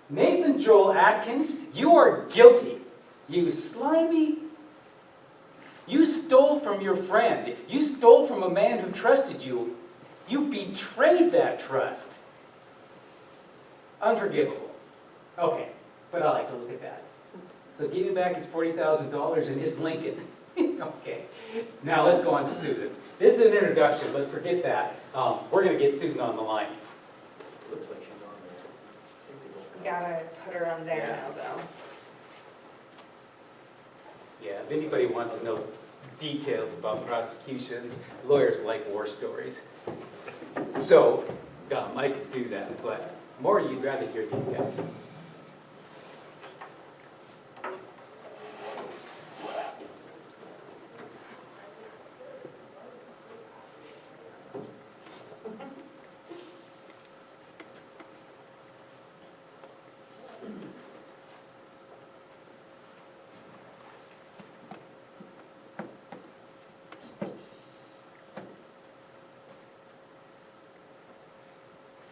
Nathan Joel Atkins, you are guilty. You slimy. You stole from your friend. You stole from a man who trusted you. You betrayed that trust. Unforgivable. Okay, but I like to look at that. So give him back his $40,000 and his Lincoln. Okay, now let's go on to Susan. This is an introduction, but forget that. We're going to get Susan on the line. Looks like she's on there. I think they both You gotta put her on there Yeah. now, though. Yeah, if anybody wants to know details about prosecutions, lawyers like war stories. So, I could do that, but more you'd rather hear these guys.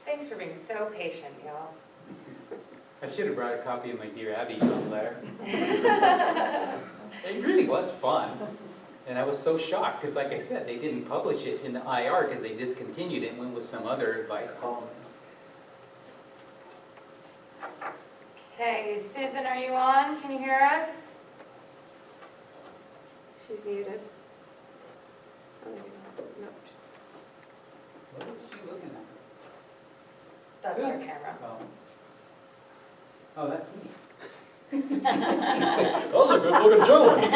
Thanks for being so patient, y'all. I should have brought a copy of my Dear Abby love letter. It really was fun. And I was so shocked, because like I said, they didn't publish it in the IR because they discontinued it and went with some other advice columnist. Okay, Susan, are you on? Can you hear us? She's muted. Oh, no, What is she looking at? That's our camera. Oh, that's me. That was a good looking gentleman.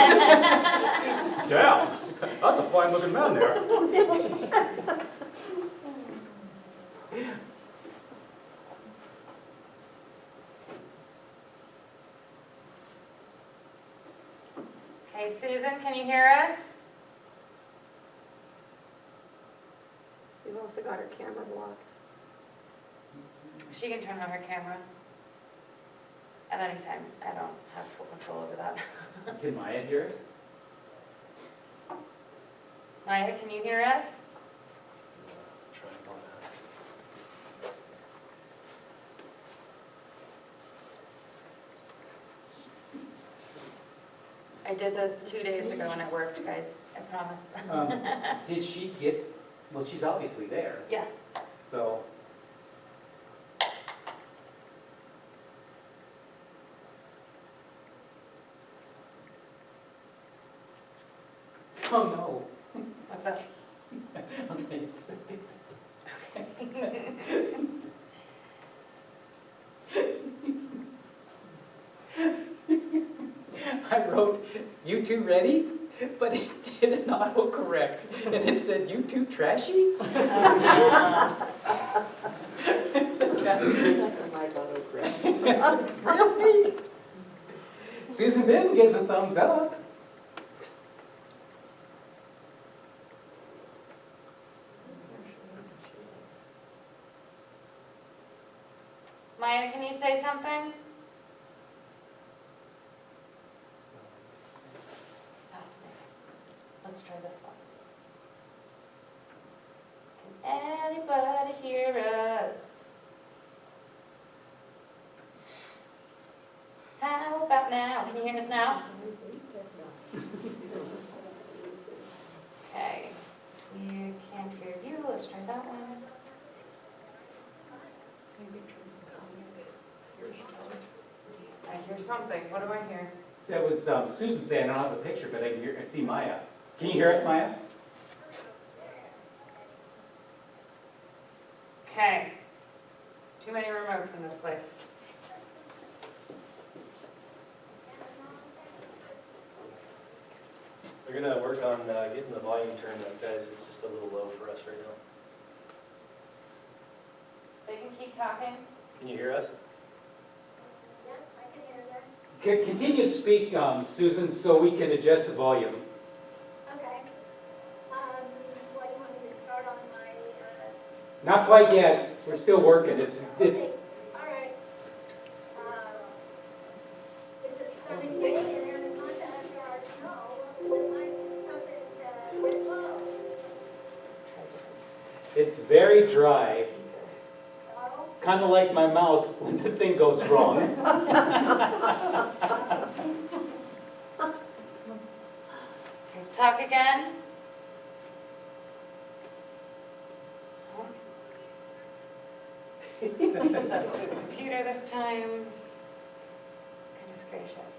Damn, that's a fine looking man there. Okay, Susan, can you hear us? We've also got her camera blocked. She can turn on her camera at any time. I don't have full control over that. Can Maya hear us? Maya, can you hear us? trying on that. I did this 2 days ago and it worked, guys. I promise. Did she get, well, she's obviously there, Yeah. so. Oh, no. What's up? I'm going to say. I wrote, "You two ready?" But it did an autocorrect, and it said, "You two trashy?" Really? Susan Ben gives a thumbs up. Maya, can you say something? Fascinating. Let's try this one. Can anybody hear us? How about now? Can you hear us now? Okay. We can't hear you. Let's try that one. I hear something. What do I hear? That was Susan saying, I don't have a picture, but I see Maya. Can you hear us, Maya? Okay. Too many remotes in this place. We're gonna work on getting the volume turned up, guys. It's just a little low for us right now. They can keep talking. Can you hear us? Continue to speak, Susan, so we can adjust the volume. Okay. What, you want me to start on my, Not quite yet, we're still working. okay, all right. It's a sunny day here in Montana after our snow, it might be something, slow. It's very dry, Hello? kind of like my mouth when the thing goes wrong. Okay, talk again. Just the computer this time. Goodness gracious.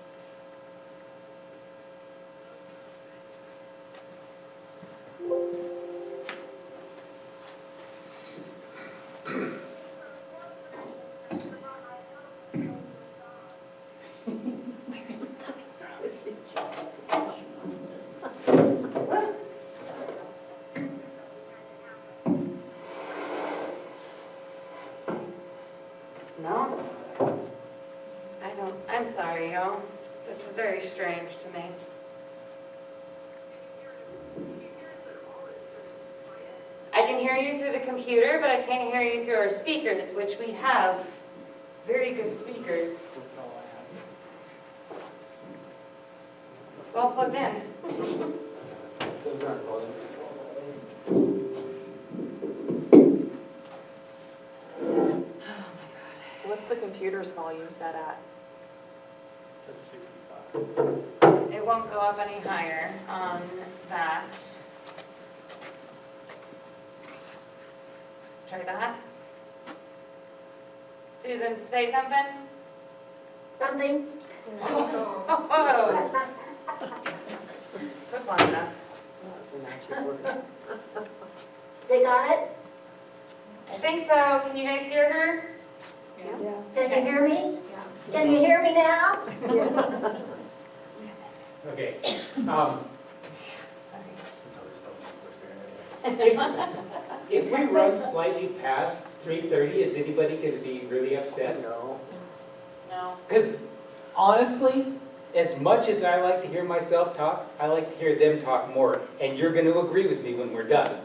No? I'm sorry, y'all. This is very strange to me. I can hear you through the computer, but I can't hear you through our speakers, which we have very good speakers. It's all plugged in. Those aren't volume What's the computer's volume set at? That's 65. It won't go up any higher on that. Let's try that. Susan, say something. Something? Oh, took long enough. They got it? I think so. Can you guys hear her? Yeah. Can you hear me? Can you hear me now? Okay. Sorry. It's always fun when we're staring at If we run slightly past 3:30, is anybody going to be really upset? No. No. Because honestly, as much as I like to hear myself talk, I like to hear them talk more. And you're going to agree with me when we're done.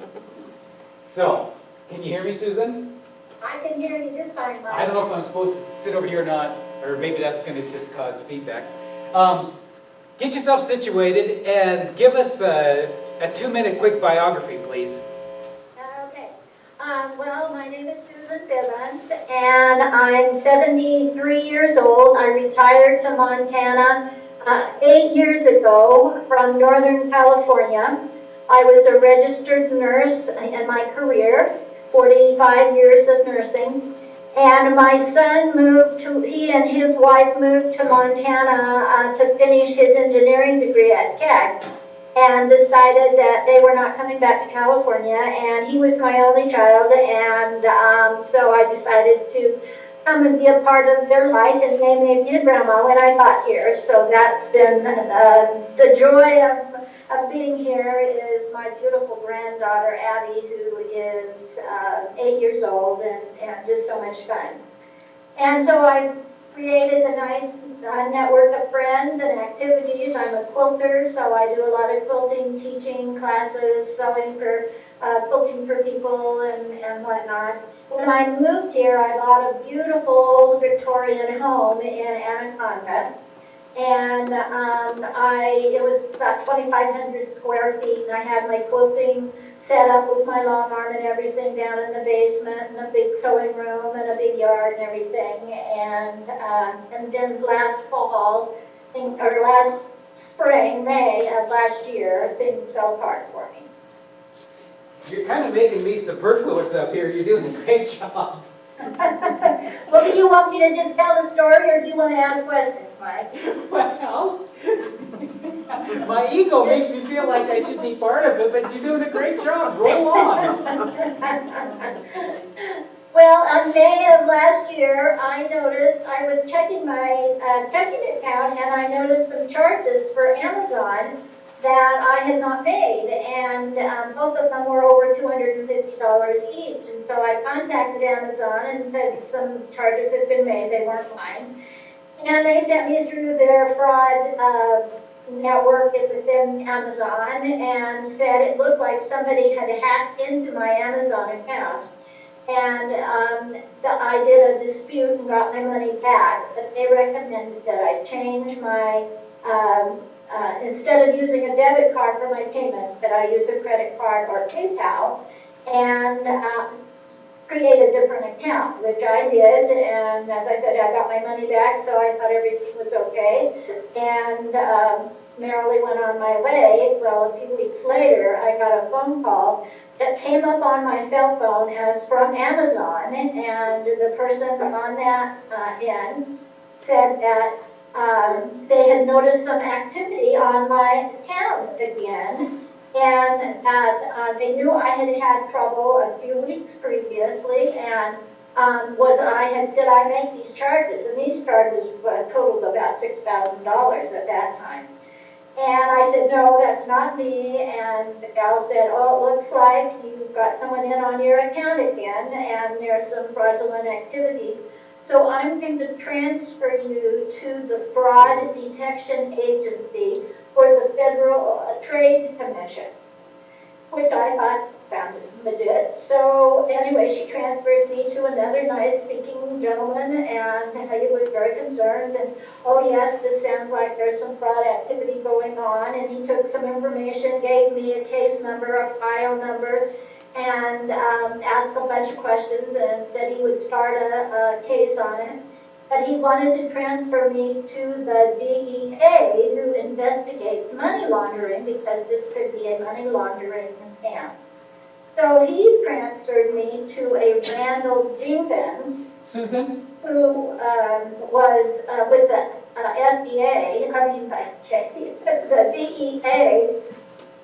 So, can you hear me, Susan? I can hear you just fine, Mike. I don't know if I'm supposed to sit over here or not, or maybe that's going to just cause feedback. Get yourself situated and give us a 2-minute quick biography, please. Okay. Well, my name is Susan Bivens, and I'm 73 years old. I retired to Montana 8 years ago from Northern California. I was a registered nurse in my career, 45 years of nursing. And my son he and his wife moved to Montana to finish his engineering degree at Tech, and decided that they were not coming back to California, and he was my only child, and so I decided to come and be a part of their life, and they made me a grandma when I got here. So that's been the joy of being here is my beautiful granddaughter, Abby, who is 8 years old and just so much fun. And so I created a nice network of friends and activities. I'm a quilter, so I do a lot of quilting, teaching classes, sewing for, quilting for people and whatnot. When I moved here, I bought a beautiful old Victorian home in Anaconda. And it was about 2,500 square feet, and I had my quilting set up with my long arm and everything down in the basement, and a big sewing room, and a big yard and everything. And then last spring, May of last year, things fell apart for me. You're kind of making me superfluous up here. You're doing a great job. Well, do you want me to just tell the story, or do you want to ask questions, Mike? Well, my ego makes me feel like I should be part of it, but you're doing a great job. Roll on. Well, in May of last year, I noticed, I was checking my checking account, and I noticed some charges for Amazon that I had not made, and both of them were over $250 each. And so I contacted Amazon and said some charges had been made, they weren't mine. And they sent me through their fraud network within Amazon and said it looked like somebody had hacked into my Amazon account. And I did a dispute and got my money back, but they recommended that I change my, instead of using a debit card for my payments, that I use a credit card or PayPal, and create a different account, which I did, and as I said, I got my money back, so I thought everything was okay, and merrily went on my way. Well, a few weeks later, I got a phone call that came up on my cell phone as from Amazon, and the person on that end said that they had noticed some activity on my account again, and that they knew I had had trouble a few weeks previously, and did I make these charges? And these charges totaled about $6,000 at that time. And I said, no, that's not me. And the gal said, oh, it looks like you've got someone in on your account again, and there's some fraudulent activities. So I'm going to transfer you to the Fraud Detection Agency for the Federal Trade Commission, which I thought sounded legit. So anyway, she transferred me to another nice speaking gentleman, and he was very concerned, and oh yes, this sounds like there's some fraud activity going on, and he took some information, gave me a case number, a file number, and asked a bunch of questions, and said he would start a case on it. But he wanted to transfer me to the DEA, who investigates money laundering, because this could be a money laundering scam. So he transferred me to a Randall Jenkins, Susan? who was with the FDA, the DEA,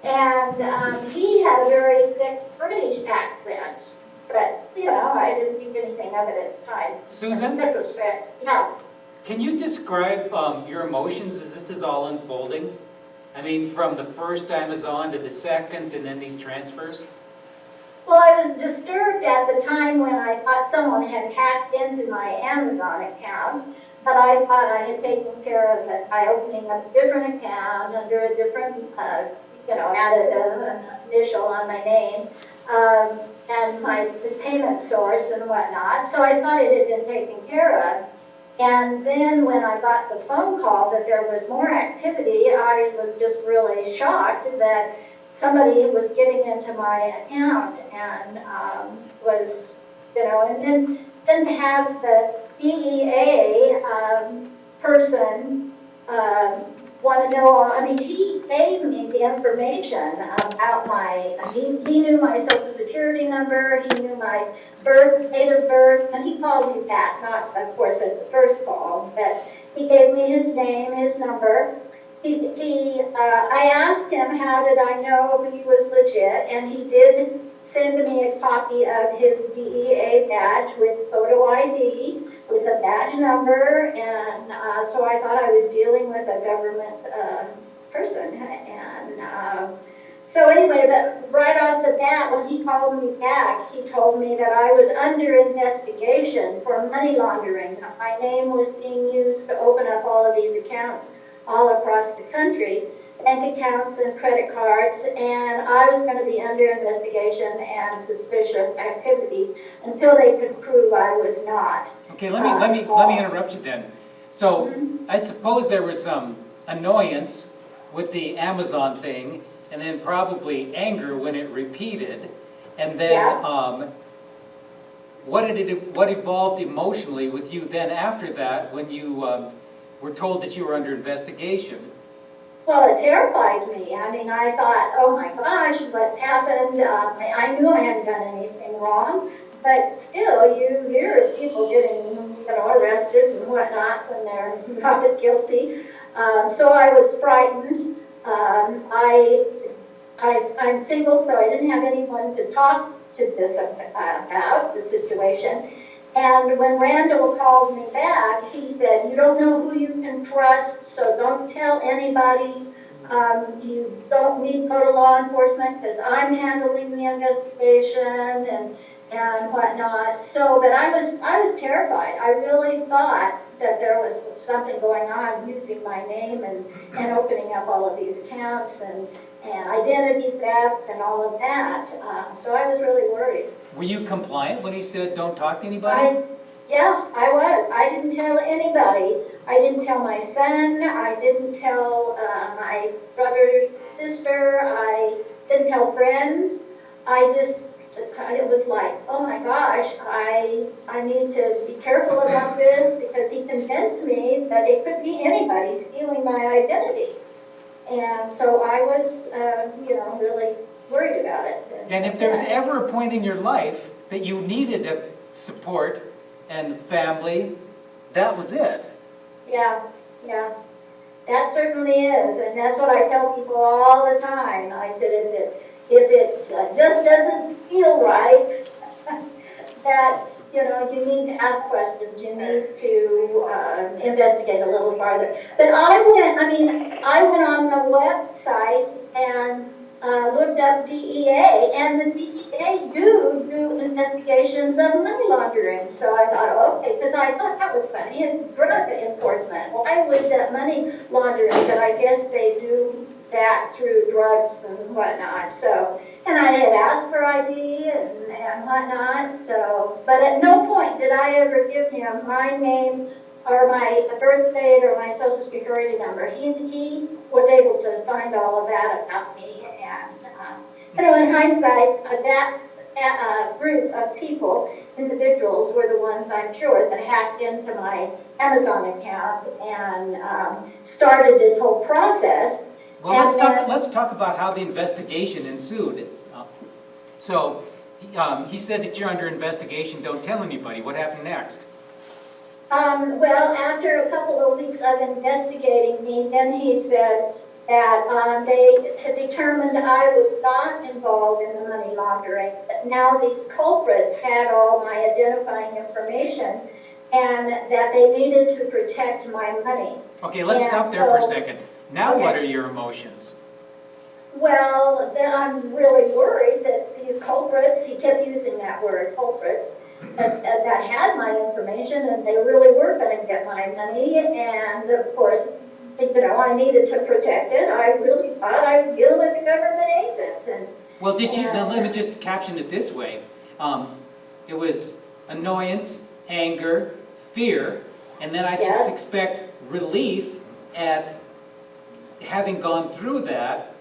and he had a very thick British accent. But, you know, I didn't think anything of it at the time. Susan? In retrospect, yeah. Can you describe your emotions as this is all unfolding? I mean, from the first Amazon to the second, and then these transfers? Well, I was disturbed at the time when I thought someone had hacked into my Amazon account, but I thought I had taken care of it by opening up a different account under a different, added an initial on my name, and the payment source and whatnot. So I thought it had been taken care of. And then when I got the phone call that there was more activity, I was just really shocked that somebody was getting into my account and was, and then to have the DEA person want to know, I mean, he gave me the information about he knew my social security number, he knew my date of birth, and he called me back, not, of course, at the first call, but he gave me his name, his number. I asked him how did I know he was legit, and he did send me a copy of his DEA badge with photo ID, with a badge number, and so I thought I was dealing with a government person. And so anyway, but right off the bat, when he called me back, he told me that I was under investigation for money laundering. My name was being used to open up all of these accounts all across the country, bank accounts and credit cards, and I was going to be under investigation and suspicious activity until they could prove I was not. Okay, let me interrupt you then. So I suppose there was some annoyance with the Amazon thing, and then probably anger when it repeated, and then Yeah. what evolved emotionally with you then after that when you were told that you were under investigation? Well, it terrified me. I mean, I thought, oh my gosh, what's happened? I knew I hadn't done anything wrong, but still, you hear of people getting, arrested and whatnot when they're not guilty. So I was frightened. I'm single, so I didn't have anyone to talk to this about the situation. And when Randall called me back, he said, you don't know who you can trust, so don't tell anybody You don't need to go to law enforcement because I'm handling the investigation and whatnot. So, but I was terrified. I really thought that there was something going on using my name and opening up all of these accounts and identity theft and all of that. So I was really worried. Were you compliant when he said, don't talk to anybody? Yeah, I was. I didn't tell anybody. I didn't tell my son. I didn't tell my brother, sister. I didn't tell friends. It was like, oh my gosh, I need to be careful about this because he convinced me that it could be anybody stealing my identity. And so I was, really worried about it. And if there's ever a point in your life that you needed a support and family, that was it. Yeah. That certainly is, and that's what I tell people all the time. I said, if it just doesn't feel right, that, you need to ask questions, you need to investigate a little farther. But I went on the website and looked up DEA, and the DEA do investigations of money laundering. So I thought, okay, because I thought that was funny. It's drug enforcement. Why would that money laundering? But I guess they do that through drugs and whatnot. So, and I had asked for ID and whatnot. So, but at no point did I ever give him my name or my birth date or my social security number. He was able to find all of that about me. And, in hindsight, that group of people, individuals, were the ones, I'm sure, that hacked into my Amazon account and started this whole process. Well, let's talk about how the investigation ensued. So, he said that you're under investigation, don't tell anybody. What happened next? Well, after a couple of weeks of investigating me, then he said that they had determined I was not involved in the money laundering. But now these culprits had all my identifying information and that they needed to protect my money. Okay, let's stop there for a second. Now what are your emotions? Well, then I'm really worried that these culprits, he kept using that word, culprits, that had my information and they really were going to get my money. And of course, I needed to protect it. I really thought I was dealing with a government agent. Well, now let me just caption it this way. It was annoyance, anger, fear, and then I expect relief at having gone through that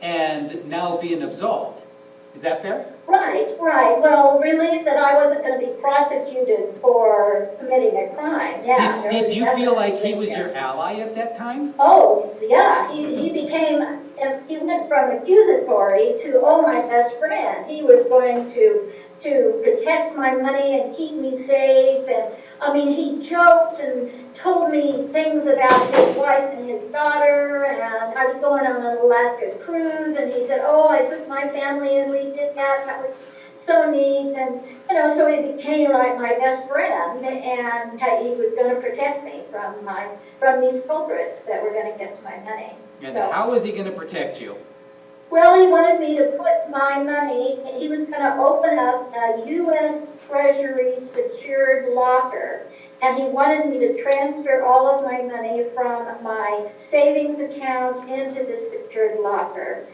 and now being absolved. Is that fair? Right. Well, relief that I wasn't going to be prosecuted for committing a crime. Yeah. Did you feel like he was your ally at that time? Oh, yeah. He went from accusatory to, my best friend. He was going to protect my money and keep me safe. And he joked and told me things about his wife and his daughter. And I was going on an Alaska cruise, and he said, I took my family and we did that. That was so neat. And, so he became like my best friend, and he was going to protect me from these culprits that were going to get my money. And how was he going to protect you? Well, he wanted me to put my money, he was going to open up a U.S. Treasury secured locker, and he wanted me to transfer all of my money from my savings account into this secured locker.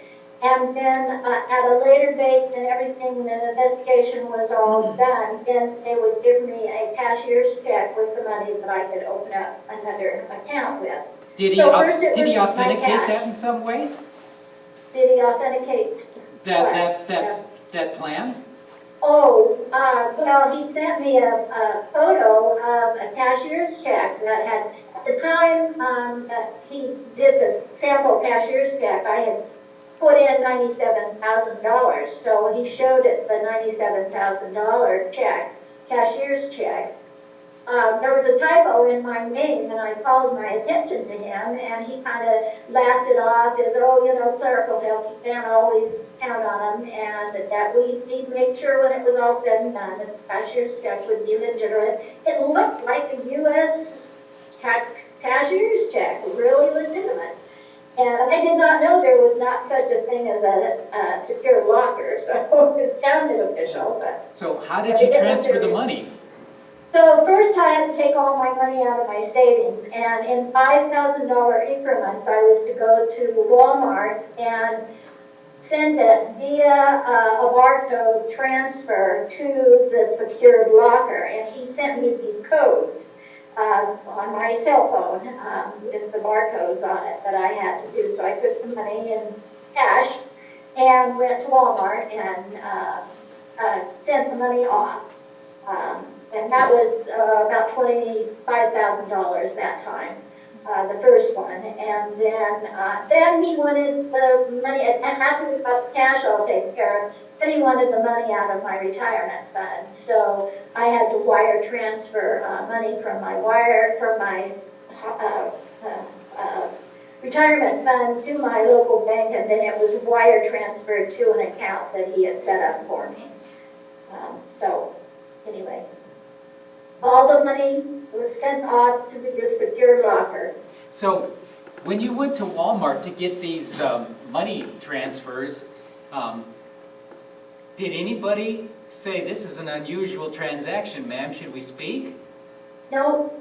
And then at a later date, when everything, the investigation was all done, then they would give me a cashier's check with the money that I could open up another account with. Did he authenticate that in some way? Did he authenticate that plan? Well, he sent me a photo of a cashier's check that had, at the time that he did the sample cashier's check, I had put in $97,000. So he showed it the $97,000 check, cashier's check. There was a typo in my name, and I called my attention to him, and he kind of laughed it off as, clerical help, you can't always count on him, and that we'd make sure when it was all said and done that the cashier's check would be legitimate. It looked like a U.S. cashier's check, really legitimate. And I did not know there was not such a thing as a secure locker, so it sounded official, but. So how did you transfer the money? So first I had to take all my money out of my savings, and in $5,000 increments, I was to go to Walmart and send it via a barcode transfer to the secured locker. And he sent me these codes on my cell phone with the barcodes on it that I had to do. So I took the money in cash and went to Walmart and sent the money off. And that was about $25,000 that time, the first one. And then he wanted the money, after we got the cash all taken care of, then he wanted the money out of my retirement fund. So I had to wire transfer money from my retirement fund to my local bank, and then it was wire transferred to an account that he had set up for me. So anyway. All the money was sent off to the secure locker. So when you went to Walmart to get these money transfers, did anybody say, this is an unusual transaction, ma'am, should we speak? No.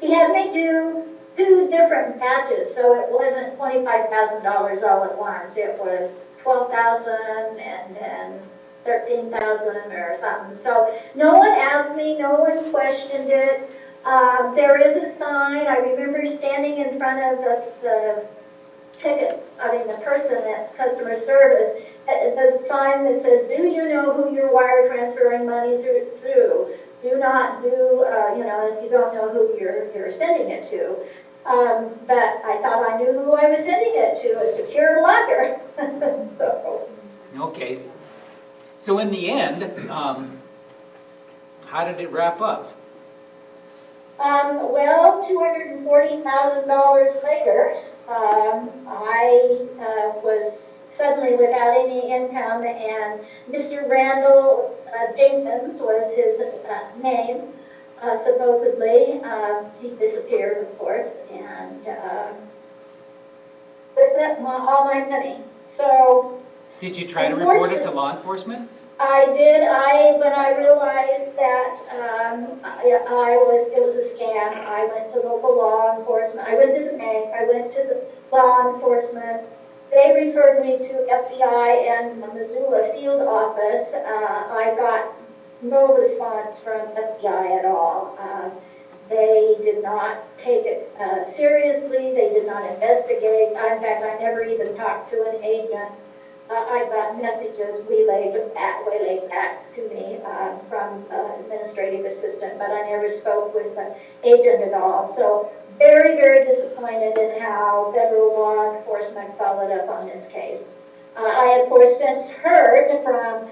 He had me do 2 different batches, so it wasn't $25,000 all at once. It was $12,000 and then 13,000 or something. So no one asked me, no one questioned it. There is a sign. I remember standing in front of the person at customer service. There's a sign that says, do you know who you're wire transferring money through? Do not do, if you don't know who you're sending it to. But I thought I knew who I was sending it to, a secure locker. So. Okay. So in the end, how did it wrap up? Well, $240,000 later, I was suddenly without any income, and Mr. Randall Jenkins was his name, supposedly. He disappeared, of course, and with all my money. So. Did you try to report it to law enforcement? I did. When I realized that it was a scam, I went to local law enforcement. I went to the bank. I went to the law enforcement. They referred me to FBI and the Missoula field office. I got no response from FBI at all. They did not take it seriously. They did not investigate. In fact, I never even talked to an agent. I got messages relayed back to me from an administrative assistant, but I never spoke with the agent at all. So very, very disappointed in how federal law enforcement followed up on this case. I have, of course, since heard from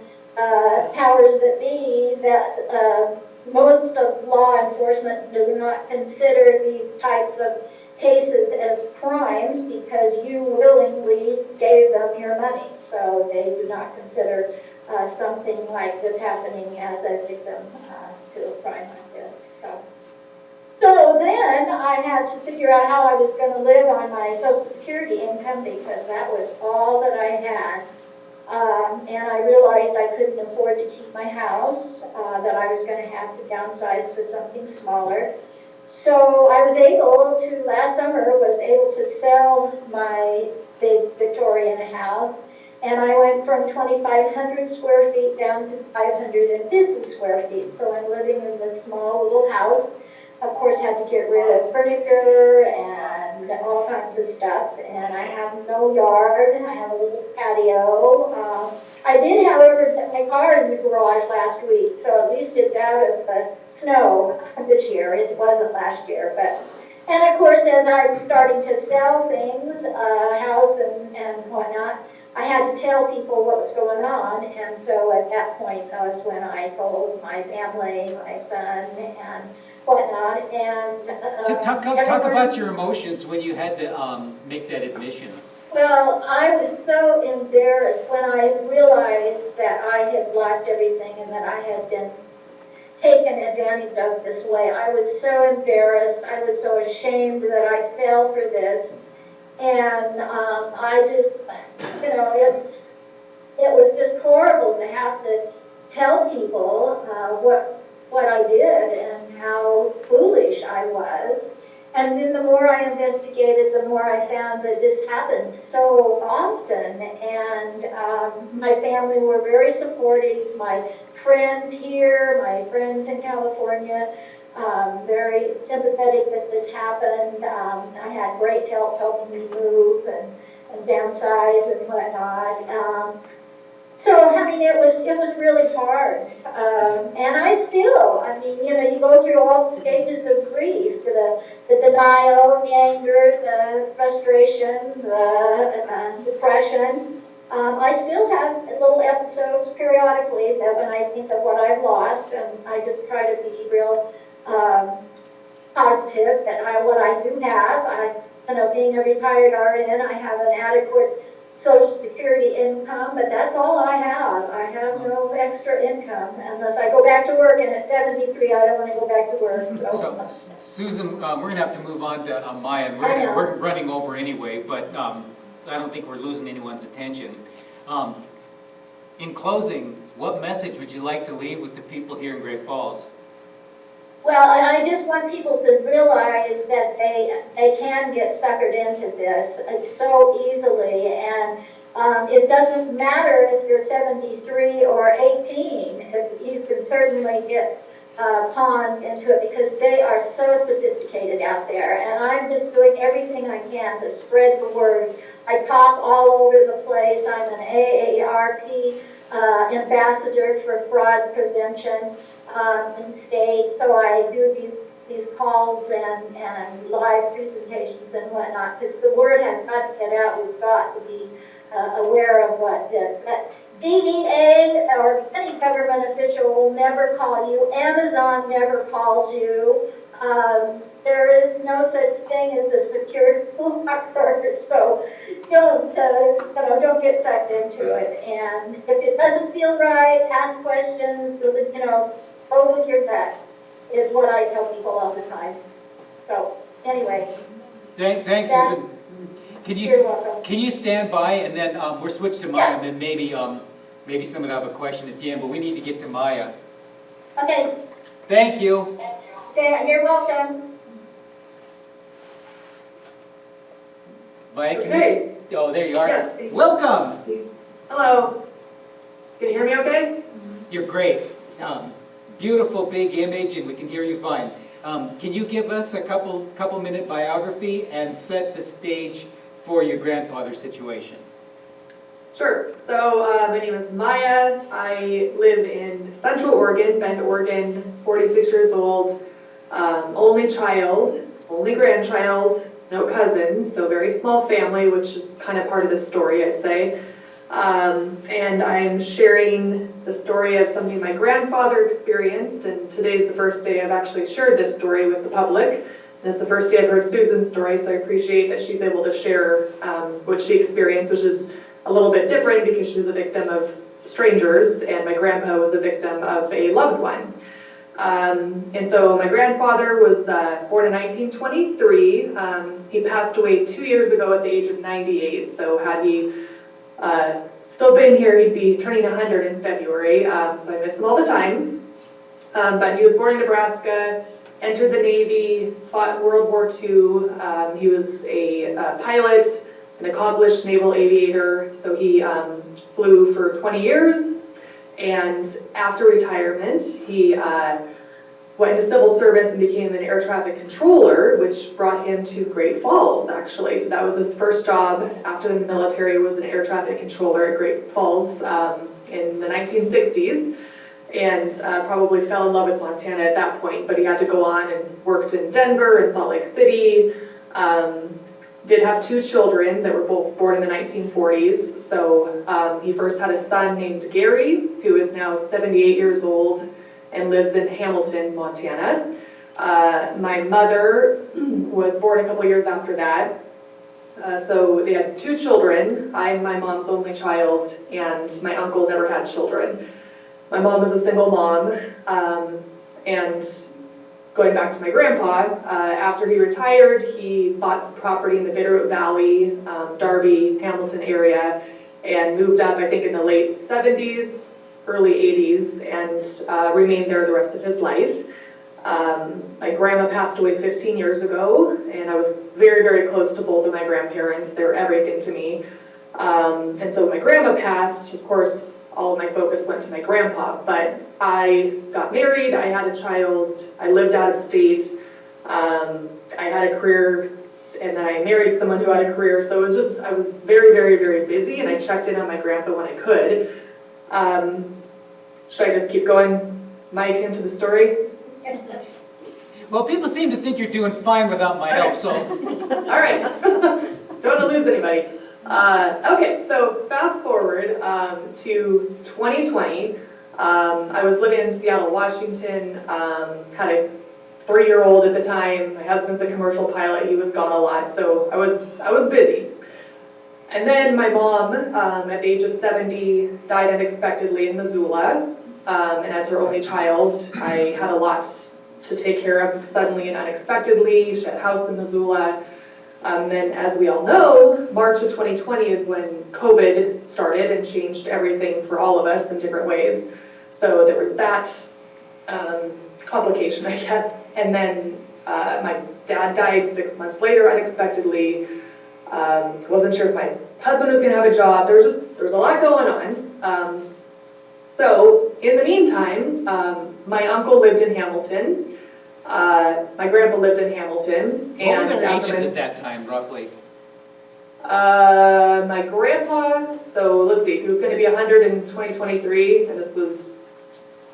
powers that be that most of law enforcement do not consider these types of cases as crimes because you willingly gave them your money. So they do not consider something like this happening as a victim to a crime like this. So then I had to figure out how I was going to live on my Social Security income because that was all that I had. And I realized I couldn't afford to keep my house, that I was going to have to downsize to something smaller. So I was able to, last summer, was able to sell my big Victorian house, and I went from 2,500 square feet down to 550 square feet. So I'm living in this small little house. Of course, had to get rid of furniture and all kinds of stuff, and I have no yard. I have a little patio. I did, however, put my car in the garage last week, so at least it's out of the snow this year. It wasn't last year, but. And of course, as I'm starting to sell things, house and whatnot, I had to tell people what was going on, and so at that point was when I told my family, my son, and whatnot, and Talk about your emotions when you had to make that admission. Well, I was so embarrassed when I realized that I had lost everything and that I had been taken advantage of this way. I was so embarrassed. I was so ashamed that I fell for this. And I just, it was just horrible to have to tell people what I did and how foolish I was. And then the more I investigated, the more I found that this happens so often. And my family were very supportive. My friend here, my friends in California, very sympathetic that this happened. I had great help helping me move and downsize and whatnot. So, I mean, it was really hard. And you go through all the stages of grief, the denial, the anger, the frustration, the depression. I still have little episodes periodically that when I think of what I've lost, and I just try to be real positive that what I do have, being a retired RN, I have an adequate Social Security income, but that's all I have. I have no extra income unless I go back to work, and at 73, I don't want to go back to work. So, Susan, we're going to have to move on to Maya, and I know. we're running over anyway, but I don't think we're losing anyone's attention. In closing, what message would you like to leave with the people here in Great Falls? Well, and I just want people to realize that they can get suckered into this so easily, and it doesn't matter if you're 73 or 18, you can certainly get conned into it because they are so sophisticated out there, and I'm just doing everything I can to spread the word. I talk all over the place. I'm an AARP ambassador for fraud prevention in state, so I do these calls and live presentations and whatnot, because the word has got to get out. We've got to be aware of what DEA or any government official will never call you. Amazon never calls you. There is no such thing as a secured blocker, so don't get sucked into it. And if it doesn't feel right, ask questions. Go with your gut is what I tell people all the time. So anyway, Thanks, that's, Susan. you're welcome. Can you stand by, and then we'll switch to Maya, and then maybe someone will have a question at the end, but we need to get to Maya. Okay, Thank you. you're welcome. Maya, can Okay. you, oh, there you are. Yeah. Welcome. Hello. Can you hear me okay? You're great. Beautiful big image, and we can hear you fine. Can you give us a couple minute biography and set the stage for your grandfather's situation? Sure. So my name is Maya. I live in Central Oregon, Bend, Oregon, 46 years old, only child, only grandchild, no cousins, so very small family, which is kind of part of the story, I'd say. And I'm sharing the story of something my grandfather experienced, and today's the first day I've actually shared this story with the public. And it's the first day I've heard Susan's story, so I appreciate that she's able to share what she experienced, which is a little bit different because she was a victim of strangers, and my grandpa was a victim of a loved one. And so my grandfather was born in 1923. He passed away 2 years ago at the age of 98, so had he still been here, he'd be turning 100 in February, so I miss him all the time. But he was born in Nebraska, entered the Navy, fought in World War II. He was a pilot, an accomplished naval aviator, so he flew for 20 years. And after retirement, he went into civil service and became an air traffic controller, which brought him to Great Falls, actually. So that was his first job after the military, was an air traffic controller at Great Falls in the 1960s. And probably fell in love with Montana at that point, but he had to go on and worked in Denver and Salt Lake City. Did have 2 children that were both born in the 1940s. So he first had a son named Gary, who is now 78 years old and lives in Hamilton, Montana. My mother was born a couple years after that. So they had 2 children. I'm my mom's only child, and my uncle never had children. My mom was a single mom, and going back to my grandpa, after he retired, he bought some property in the Bitterroot Valley, Darby, Hamilton area, and moved up, I think, in the late 70s, early 80s, and remained there the rest of his life. My grandma passed away 15 years ago, and I was very, very close to both of my grandparents. They were everything to me. And so when my grandma passed, of course, all of my focus went to my grandpa, but I got married, I had a child, I lived out of state, I had a career, and then I married someone who had a career, so it was just, I was very, very, very busy, and I checked in on my grandpa when I could. Should I just keep going, Mike, into the story? Well, people seem to think you're doing fine without my help, so. All right, don't want to lose anybody. Okay, so fast forward to 2020. I was living in Seattle, Washington, had a 3-year-old at the time. My husband's a commercial pilot, he was gone a lot, so I was busy. And then my mom, at the age of 70, died unexpectedly in Missoula. And as her only child, I had a lot to take care of suddenly and unexpectedly. She had a house in Missoula. Then, as we all know, March of 2020 is when COVID started and changed everything for all of us in different ways. So there was that complication, I guess. And then my dad died 6 months later unexpectedly. Wasn't sure if my husband was going to have a job. There was a lot going on. So in the meantime, my uncle lived in Hamilton. My grandpa lived in Hamilton. What were their ages at that time, roughly? My grandpa, so let's see, he was going to be 100 in 2023, and this was,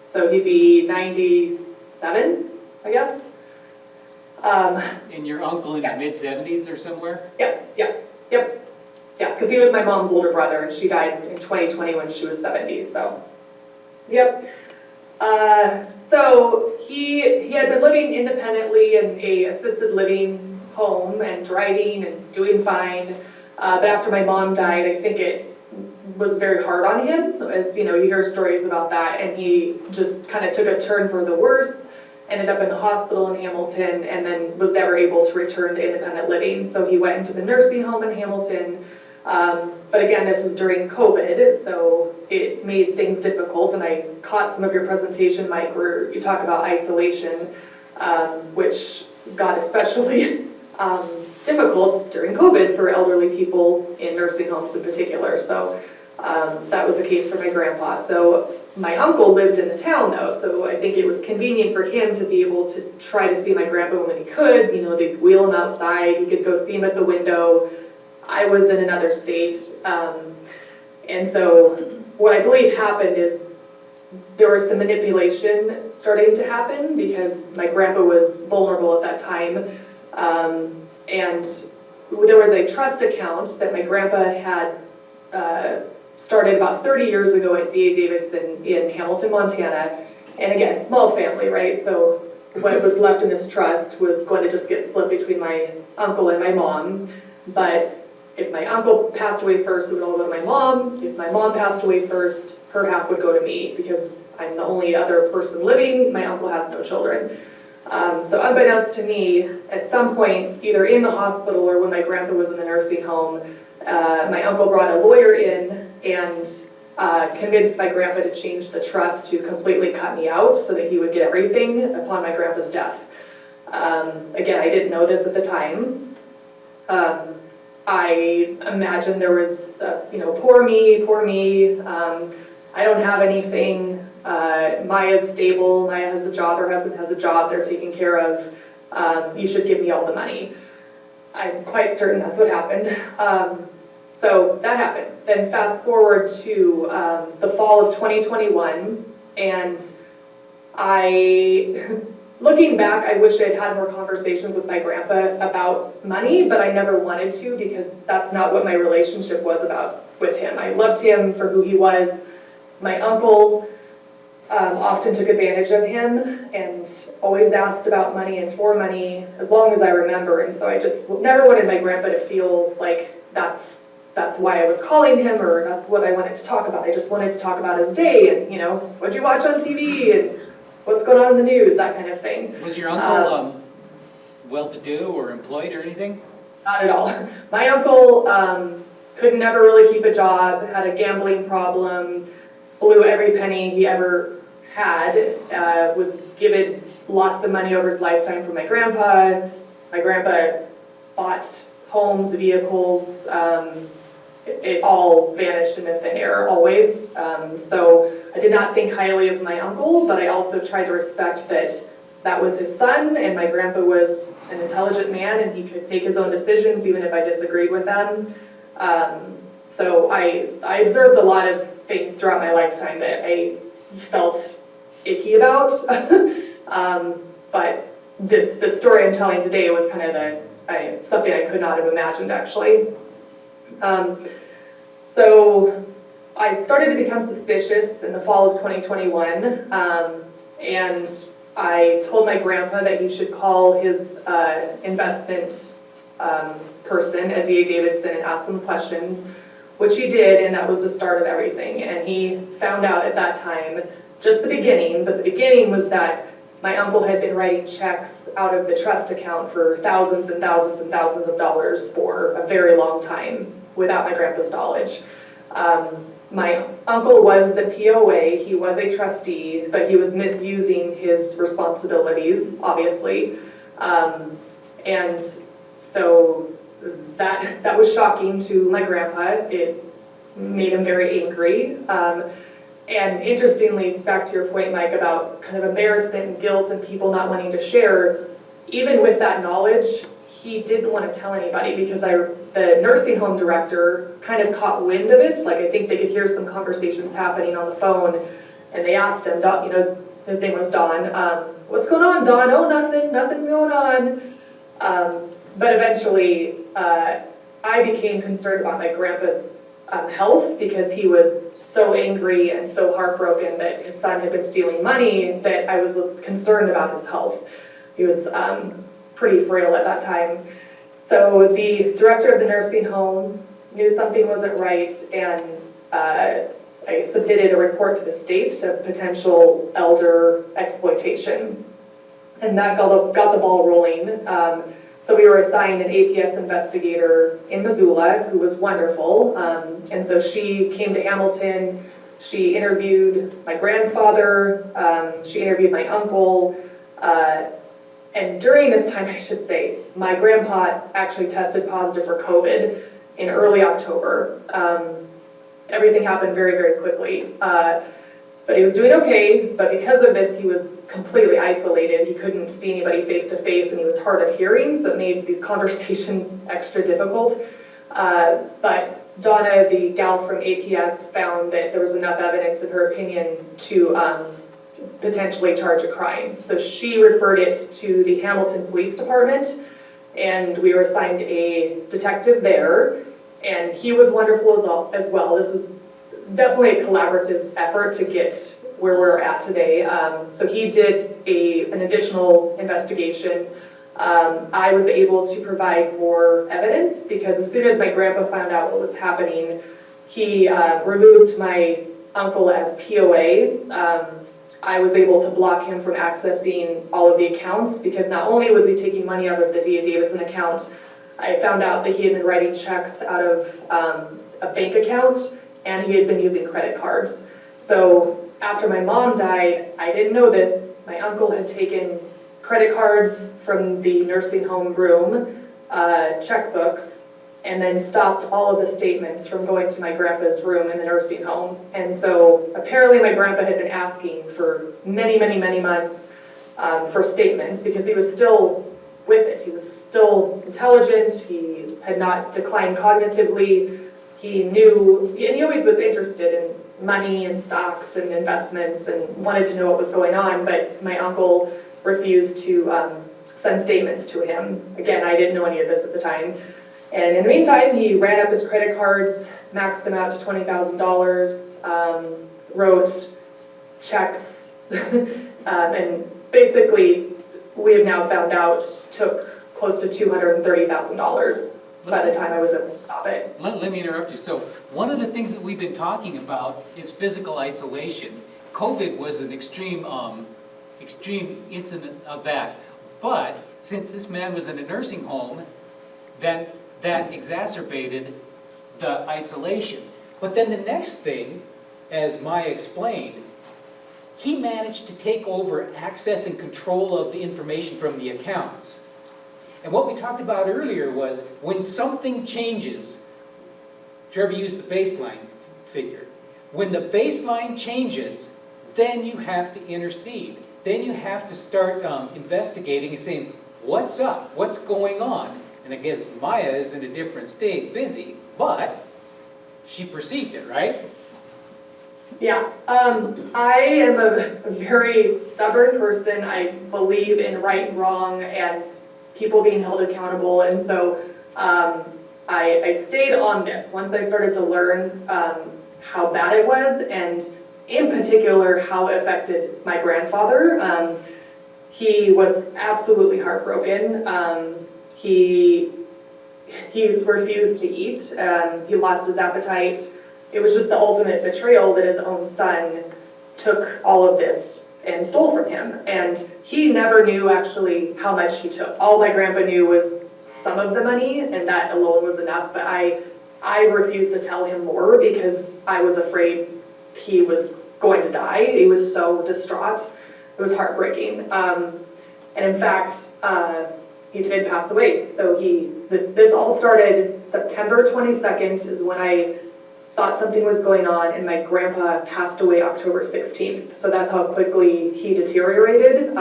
so he'd be 97, I guess. And your uncle in his mid-70s or somewhere? Yes, yep. Yeah, because he was my mom's older brother, and she died in 2020 when she was 70, so, yep. So he had been living independently in a assisted living home and driving and doing fine. But after my mom died, I think it was very hard on him, as you know, you hear stories about that, and he just kind of took a turn for the worse, ended up in the hospital in Hamilton, and then was never able to return to independent living. So he went into the nursing home in Hamilton. But again, this was during COVID, so it made things difficult, and I caught some of your presentation, Mike, where you talk about isolation, which got especially difficult during COVID for elderly people in nursing homes in particular. So that was the case for my grandpa. So my uncle lived in the town though, so I think it was convenient for him to be able to try to see my grandpa when he could. You know, they'd wheel him outside, he could go see him at the window. I was in another state, and so what I believe happened is there was some manipulation starting to happen because my grandpa was vulnerable at that time, and there was a trust account that my grandpa had started about 30 years ago at D.A. Davidson in Hamilton, Montana, and again, small family, right? So what was left in this trust was going to just get split between my uncle and my mom, but if my uncle passed away first, it would all go to my mom. If my mom passed away first, her half would go to me because I'm the only other person living. My uncle has no children. So unbeknownst to me, at some point, either in the hospital or when my grandpa was in the nursing home, my uncle brought a lawyer in and convinced my grandpa to change the trust to completely cut me out so that he would get everything upon my grandpa's death. Again, I didn't know this at the time. I imagine there was, poor me, I don't have anything, Maya's stable, Maya has a job, her husband has a job, they're taken care of, you should give me all the money. I'm quite certain that's what happened. So that happened. Then fast forward to the fall of 2021, and looking back, I wish I'd had more conversations with my grandpa about money, but I never wanted to because that's not what my relationship was about with him. I loved him for who he was. My uncle often took advantage of him and always asked about money and for money as long as I remember, and so I just never wanted my grandpa to feel like that's why I was calling him or that's what I wanted to talk about. I just wanted to talk about his day and, what'd you watch on TV and what's going on in the news, that kind of thing. Was your uncle well-to-do or employed or anything? Not at all. My uncle could never really keep a job, had a gambling problem, blew every penny he ever had, was given lots of money over his lifetime from my grandpa. My grandpa bought homes, vehicles, it all vanished into thin air always. So I did not think highly of my uncle, but I also tried to respect that that was his son, and my grandpa was an intelligent man and he could make his own decisions even if I disagreed with them. So I observed a lot of things throughout my lifetime that I felt icky about. But this story I'm telling today was kind of something I could not have imagined actually. So I started to become suspicious in the fall of 2021, and I told my grandpa that he should call his investment person at D.A. Davidson and ask some questions, which he did, and that was the start of everything. And he found out at that time, just the beginning, but the beginning was that my uncle had been writing checks out of the trust account for thousands and thousands and thousands of dollars for a very long time without my grandpa's knowledge. My uncle was the POA, he was a trustee, but he was misusing his responsibilities, obviously. And so that was shocking to my grandpa. It made him very angry. And interestingly, back to your point, Mike, about kind of embarrassment and guilt and people not wanting to share, even with that knowledge, he didn't want to tell anybody because the nursing home director kind of caught wind of it. Like I think they could hear some conversations happening on the phone, and they asked him, his name was Don, what's going on, Don? Oh, nothing going on. But eventually, I became concerned about my grandpa's health because he was so angry and so heartbroken that his son had been stealing money that I was concerned about his health. He was pretty frail at that time. So the director of the nursing home knew something wasn't right, and I submitted a report to the state of potential elder exploitation. And that got the ball rolling. So we were assigned an APS investigator in Missoula who was wonderful. And so she came to Hamilton, she interviewed my grandfather, she interviewed my uncle, and during this time, I should say, my grandpa actually tested positive for COVID in early October. Everything happened very, very quickly. But he was doing okay, but because of this, he was completely isolated. He couldn't see anybody face to face, and he was hard of hearing, so it made these conversations extra difficult. But Donna, the gal from APS, found that there was enough evidence, in her opinion, to potentially charge a crime. So she referred it to the Hamilton Police Department, and we were assigned a detective there, and he was wonderful as well. This was definitely a collaborative effort to get where we're at today. So he did an additional investigation. I was able to provide more evidence because as soon as my grandpa found out what was happening, he removed my uncle as POA. I was able to block him from accessing all of the accounts because not only was he taking money out of the D.A. Davidson account, I found out that he had been writing checks out of a bank account, and he had been using credit cards. So after my mom died, I didn't know this, my uncle had taken credit cards from the nursing home room, checkbooks, and then stopped all of the statements from going to my grandpa's room in the nursing home. And so apparently my grandpa had been asking for many, many, many months for statements because he was still with it. He was still intelligent, he had not declined cognitively, he knew, and he always was interested in money and stocks and investments and wanted to know what was going on, but my uncle refused to send statements to him. Again, I didn't know any of this at the time. And in the meantime, he ran up his credit cards, maxed them out to $20,000, wrote checks, and basically, we have now found out, took close to $230,000 by the time I was able to stop it. Let me interrupt you. So one of the things that we've been talking about is physical isolation. COVID was an extreme extreme incident of that. But since this man was in a nursing home, then that exacerbated the isolation. But then the next thing, as Maya explained, he managed to take over access and control of the information from the accounts. And what we talked about earlier was when something changes, Trevor used the baseline figure. When the baseline changes, then you have to intercede. Then you have to start investigating and saying, what's up? What's going on? And again, Maya is in a different state, busy, but she perceived it, right? Yeah, I am a very stubborn person. I believe in right and wrong and people being held accountable. And so I stayed on this once I started to learn how bad it was, and in particular, how it affected my grandfather. He was absolutely heartbroken. He refused to eat. He lost his appetite. It was just the ultimate betrayal that his own son took all of this and stole from him. And he never knew actually how much he took. All my grandpa knew was some of the money, and that alone was enough. But I refused to tell him more because I was afraid he was going to die. He was so distraught. It was heartbreaking. And in fact, he did pass away. So this all started September 22nd is when I thought something was going on, and my grandpa passed away October 16th. So that's how quickly he deteriorated.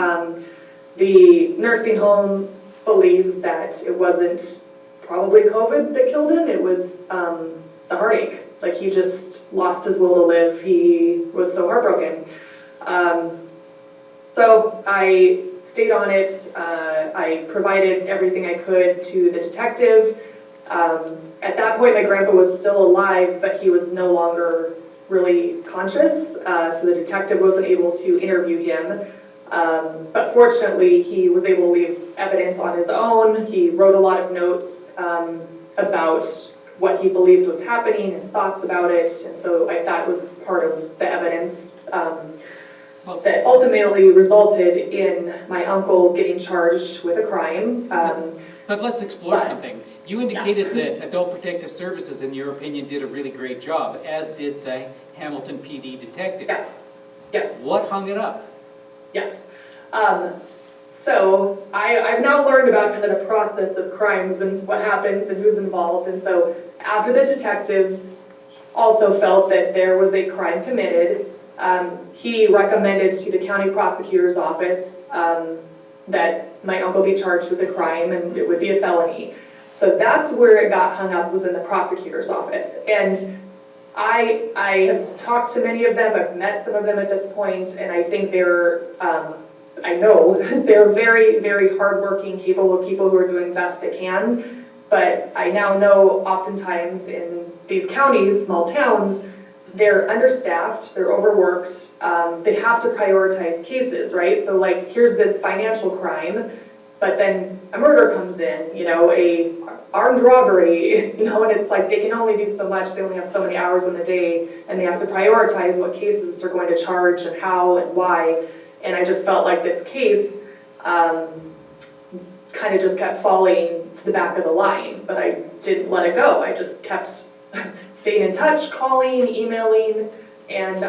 The nursing home believes that it wasn't probably COVID that killed him. It was the heartache. Like, he just lost his will to live. He was so heartbroken. So I stayed on it. I provided everything I could to the detective. At that point, my grandpa was still alive, but he was no longer really conscious, so the detective wasn't able to interview him. But fortunately, he was able to leave evidence on his own. He wrote a lot of notes about what he believed was happening, his thoughts about it, and so that was part of the evidence that ultimately resulted in my uncle getting charged with a crime. But let's explore something. You indicated that Adult Protective Services, in your opinion, did a really great job, as did the Hamilton PD detective. Yes. Yes. What hung it up? Yes. So I've now learned about kind of the process of crimes and what happens and who's involved. And so after the detective also felt that there was a crime committed, he recommended to the county prosecutor's office that my uncle be charged with a crime and it would be a felony. So that's where it got hung up, was in the prosecutor's office. And I have talked to many of them, I've met some of them at this point, and I think they're, I know they're very, very hardworking, capable people who are doing the best they can. But I now know oftentimes in these counties, small towns, they're understaffed, they're overworked, they have to prioritize cases, right? So like, here's this financial crime, but then a murder comes in, a armed robbery, and it's like they can only do so much, they only have so many hours in the day, and they have to prioritize what cases they're going to charge and how and why. And I just felt like this case kind of just kept falling to the back of the line, but I didn't let it go. I just kept staying in touch, calling, emailing, and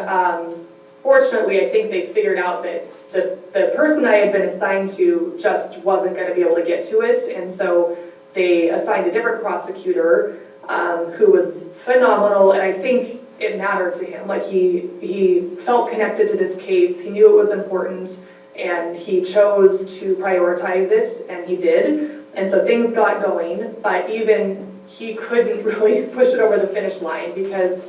fortunately, I think they figured out that the person I had been assigned to just wasn't going to be able to get to it, and so they assigned a different prosecutor who was phenomenal, and I think it mattered to him. Like, he felt connected to this case, he knew it was important, and he chose to prioritize it, and he did, and so things got going, but even he couldn't really push it over the finish line because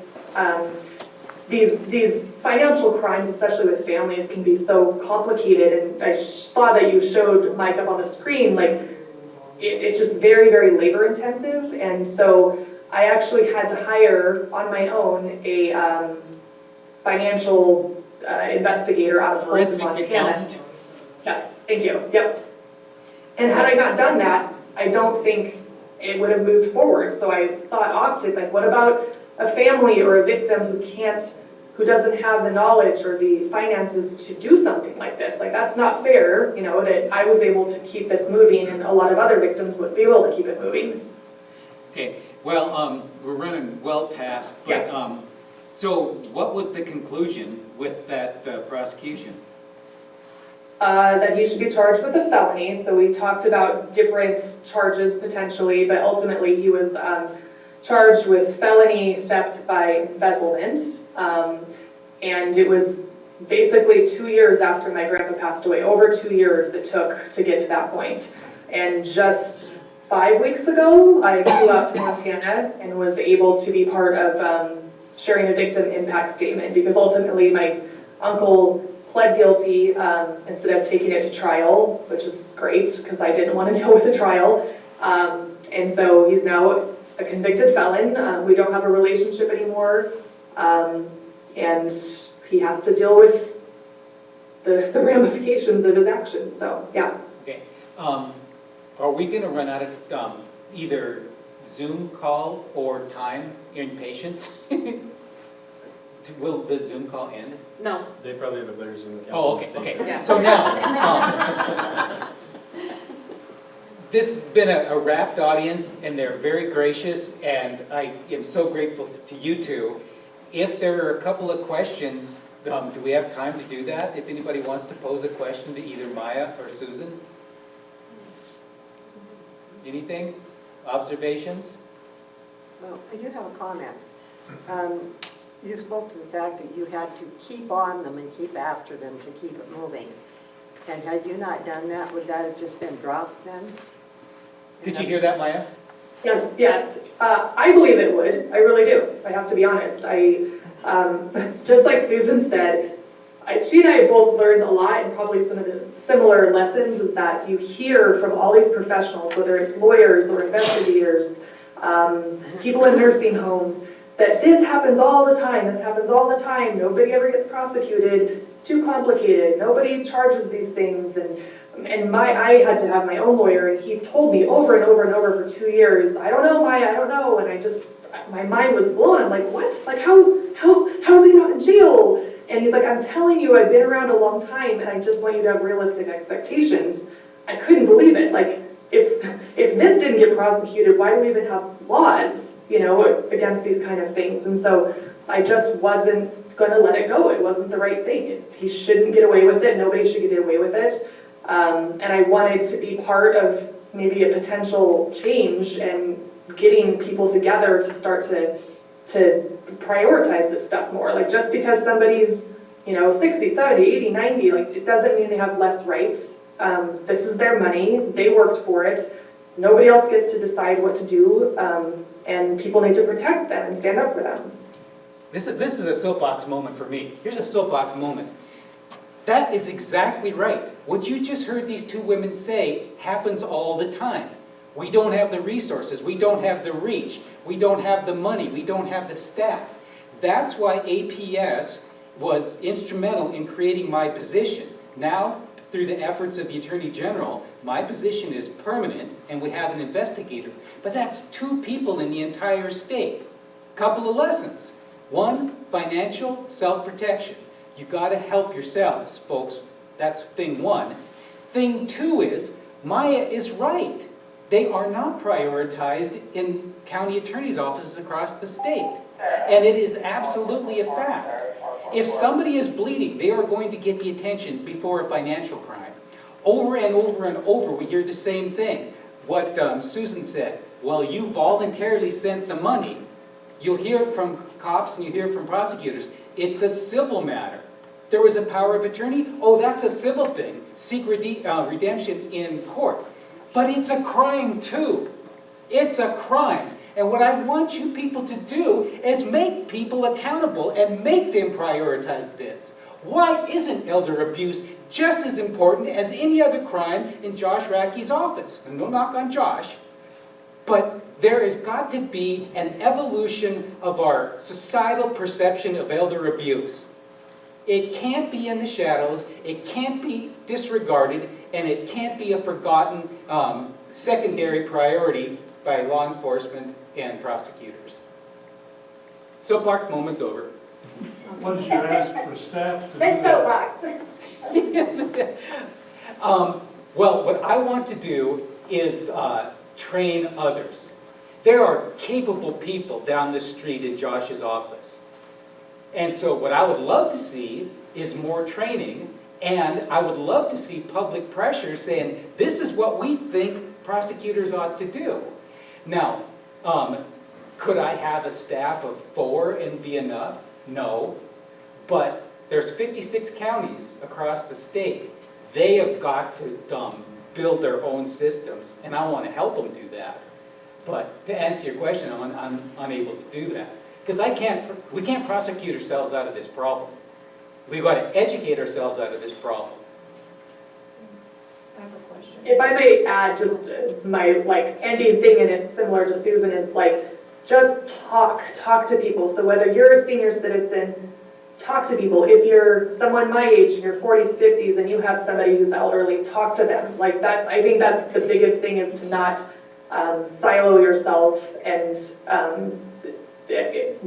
these financial crimes, especially with families, can be so complicated. And I saw that you showed Mike up on the screen, like it's just very, very labor intensive. And so I actually had to hire on my own a financial investigator out of Montana. Accountant. Yes, thank you, yep. And had I not done that, I don't think it would have moved forward. So I thought often, like, what about a family or a victim who can't who doesn't have the knowledge or the finances to do something like this. Like, that's not fair, you know, that I was able to keep this moving and a lot of other victims wouldn't be able to keep it moving. Okay, well, we're running well past, but, so what was the conclusion with that prosecution? That he should be charged with a felony, so we talked about different charges potentially, but ultimately he was charged with felony theft by embezzlement. And it was basically 2 years after my grandpa passed away, over 2 years it took to get to that point. And just 5 weeks ago, I flew out to Montana and was able to be part of sharing a victim impact statement, because ultimately my uncle pled guilty instead of taking it to trial, which is great because I didn't want to deal with a trial. And so he's now a convicted felon. We don't have a relationship anymore. And he has to deal with the ramifications of his actions, so, yeah. Okay, are we gonna run out of either Zoom call or time in patience? Will the Zoom call end? No. They probably have a better Zoom account. Oh, than okay, the state. okay. Yeah. So now, this has been a rapt audience, and they're very gracious, and I am so grateful to you two. If there are a couple of questions, do we have time to do that? If anybody wants to pose a question to either Maya or Susan? Anything? Observations? Well, I do have a comment. You spoke to the fact that you had to keep on them and keep after them to keep it moving. And had you not done that, would that have just been dropped then? Did you hear that, Maya? Yes, yes. I believe it would. I really do. I have to be honest. Just like Susan said, she and I both learned a lot, and probably some of the similar lessons is that you hear from all these professionals, whether it's lawyers or investigators, people in nursing homes, that this happens all the time, this happens all the time, nobody ever gets prosecuted, it's too complicated, nobody charges these things, and I had to have my own lawyer, and he told me over and over and over for 2 years, I don't know, Maya, I don't know, and my mind was blown. I'm like, what? Like, how's he not in jail? And he's like, I'm telling you, I've been around a long time, and I just want you to have realistic expectations. I couldn't believe it. Like, if this didn't get prosecuted, why do we even have laws, you know, against these kind of things? And so I just wasn't going to let it go. It wasn't the right thing. He shouldn't get away with it. Nobody should get away with it. And I wanted to be part of maybe a potential change and getting people together to start to prioritize this stuff more. Like, just because somebody's, you know, 60, 70, 80, 90, like, it doesn't mean they have less rights. This is their money. They worked for it. Nobody else gets to decide what to do, and people need to protect them and stand up for them. This is a soapbox moment for me. Here's a soapbox moment. That is exactly right. What you just heard these two women say happens all the time. We don't have the resources, we don't have the reach, we don't have the money, we don't have the staff. That's why APS was instrumental in creating my position. Now, through the efforts of the Attorney General, my position is permanent and we have an investigator. But that's 2 people in the entire state. Couple of lessons. 1, financial self-protection. You gotta help yourselves, folks. That's thing 1. Thing 2 is, Maya is right. They are not prioritized in county attorney's offices across the state. And it is absolutely a fact. If somebody is bleeding, they are going to get the attention before a financial crime. Over and over and over, we hear the same thing. What Susan said, well, you voluntarily sent the money. You'll hear it from cops and you hear it from prosecutors. It's a civil matter. There was a power of attorney. Oh, that's a civil thing. Seek redemption in court. But it's a crime too. It's a crime. And what I want you people to do is make people accountable and make them prioritize this. Why isn't elder abuse just as important as any other crime in Josh Rackey's office? And no knock on Josh, but there has got to be an evolution of our societal perception of elder abuse. It can't be in the shadows, it can't be disregarded, and it can't be a forgotten secondary priority by law enforcement and prosecutors. Soapbox moment's over. What did you ask for staff to do? Big that? soapbox. Well, what I want to do is train others. There are capable people down the street in Josh's office. And so what I would love to see is more training, and I would love to see public pressure saying, this is what we think prosecutors ought to do. Now, could I have a staff of 4 and be enough? No. But there's 56 counties across the state. They have got to build their own systems, and I want to help them do that. But to answer your question, I'm unable to do that. Because we can't prosecute ourselves out of this problem. We've got to educate ourselves out of this problem. I have a question. If I may add, just my ending thing, and it's similar to Susan, is just talk to people. So whether you're a senior citizen, talk to people. If you're someone my age, in your 40s, 50s, and you have somebody who's elderly, talk to them. I think that's the biggest thing, is to not silo yourself, and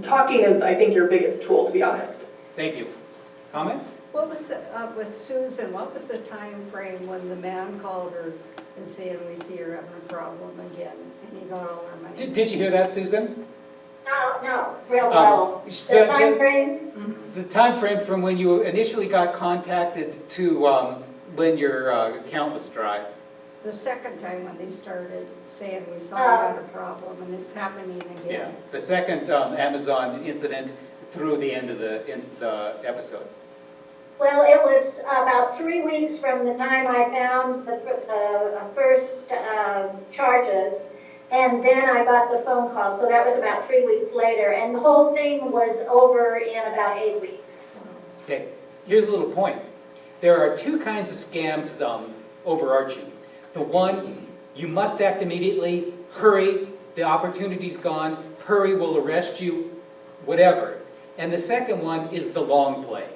talking is, I think, your biggest tool, to be honest. Thank you. Comment? What was the, with Susan, what was the time frame when the man called her and said, we see you're having a problem again, and he got all her money? Did you hear that, Susan? No, real well. The time frame? The time frame from when you initially got contacted to when your account was dry. The second time when they started saying, we saw you had a problem, and it's happening Yeah, again. the second Amazon incident through the end of the episode. Well, it was about 3 weeks from the time I found the first charges, and then I got the phone call, so that was about 3 weeks later, and the whole thing was over in about 8 weeks. Okay, here's a little point. There are 2 kinds of scams overarching. The one, you must act immediately, hurry, the opportunity's gone, hurry, we'll arrest you, whatever. And the second one is the long play.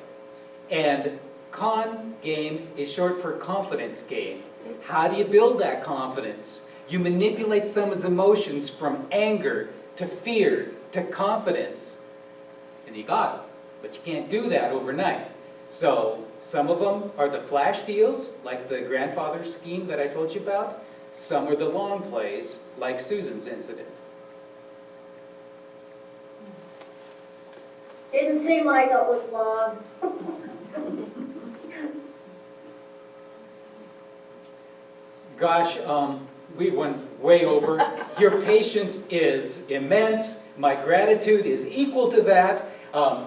And con game is short for confidence game. How do you build that confidence? You manipulate someone's emotions from anger to fear to confidence. And you got them. But you can't do that overnight. So some of them are the flash deals, like the grandfather scheme that I told you about. Some are the long plays, like Susan's incident. Didn't seem like it was long. Gosh, we went way over. Your patience is immense. My gratitude is equal to that.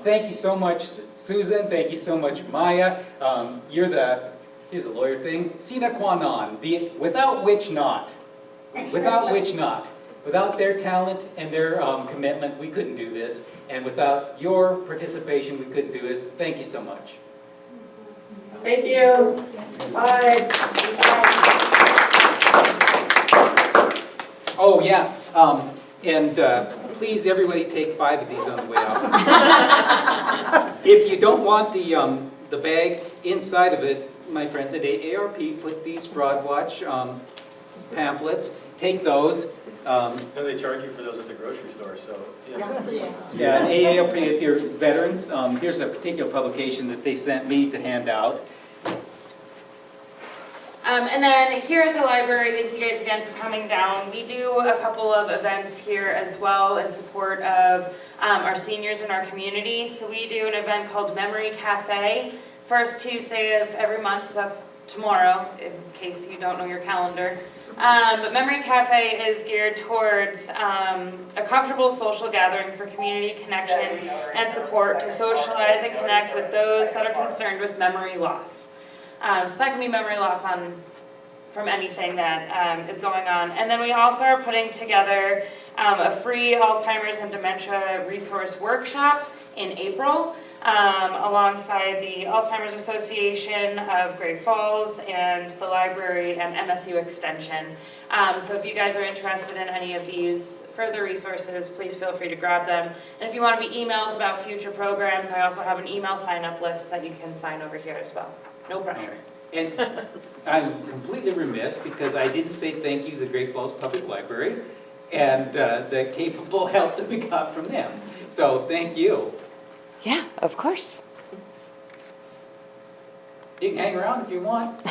Thank you so much, Susan. Thank you so much, Maya. You're here's a lawyer thing, sine qua non, without which not. Without which not. Without their talent and their commitment, we couldn't do this. And without your participation, we couldn't do this. Thank you so much. Thank you. Bye. Oh, yeah. And please, everybody, take 5 of these on the way out. If you don't want the bag inside of it, my friends at AARP put these Fraud Watch pamphlets. Take those. No, they charge you for those at the grocery store, so. Yes. Yeah, and AARP, if you're veterans, here's a particular publication that they sent me to hand out. And then here at the library, thank you guys again for coming down. We do a couple of events here as well in support of our seniors in our community. So we do an event called Memory Cafe, first Tuesday of every month, so that's tomorrow, in case you don't know your calendar. But Memory Cafe is geared towards a comfortable social gathering for community connection and support to socialize and connect with those that are concerned with memory loss. So that can be memory loss from anything that is going on. And then we also are putting together a free Alzheimer's and Dementia Resource Workshop in April, alongside the Alzheimer's Association of Great Falls and the library and MSU Extension. So if you guys are interested in any of these further resources, please feel free to grab them. And if you want to be emailed about future programs, I also have an email sign-up list that you can sign over here as well. No pressure. And I'm completely remiss because I didn't say thank you to the Great Falls Public Library and the capable help that we got from them. So thank you. Yeah, of course. You can hang around if you want.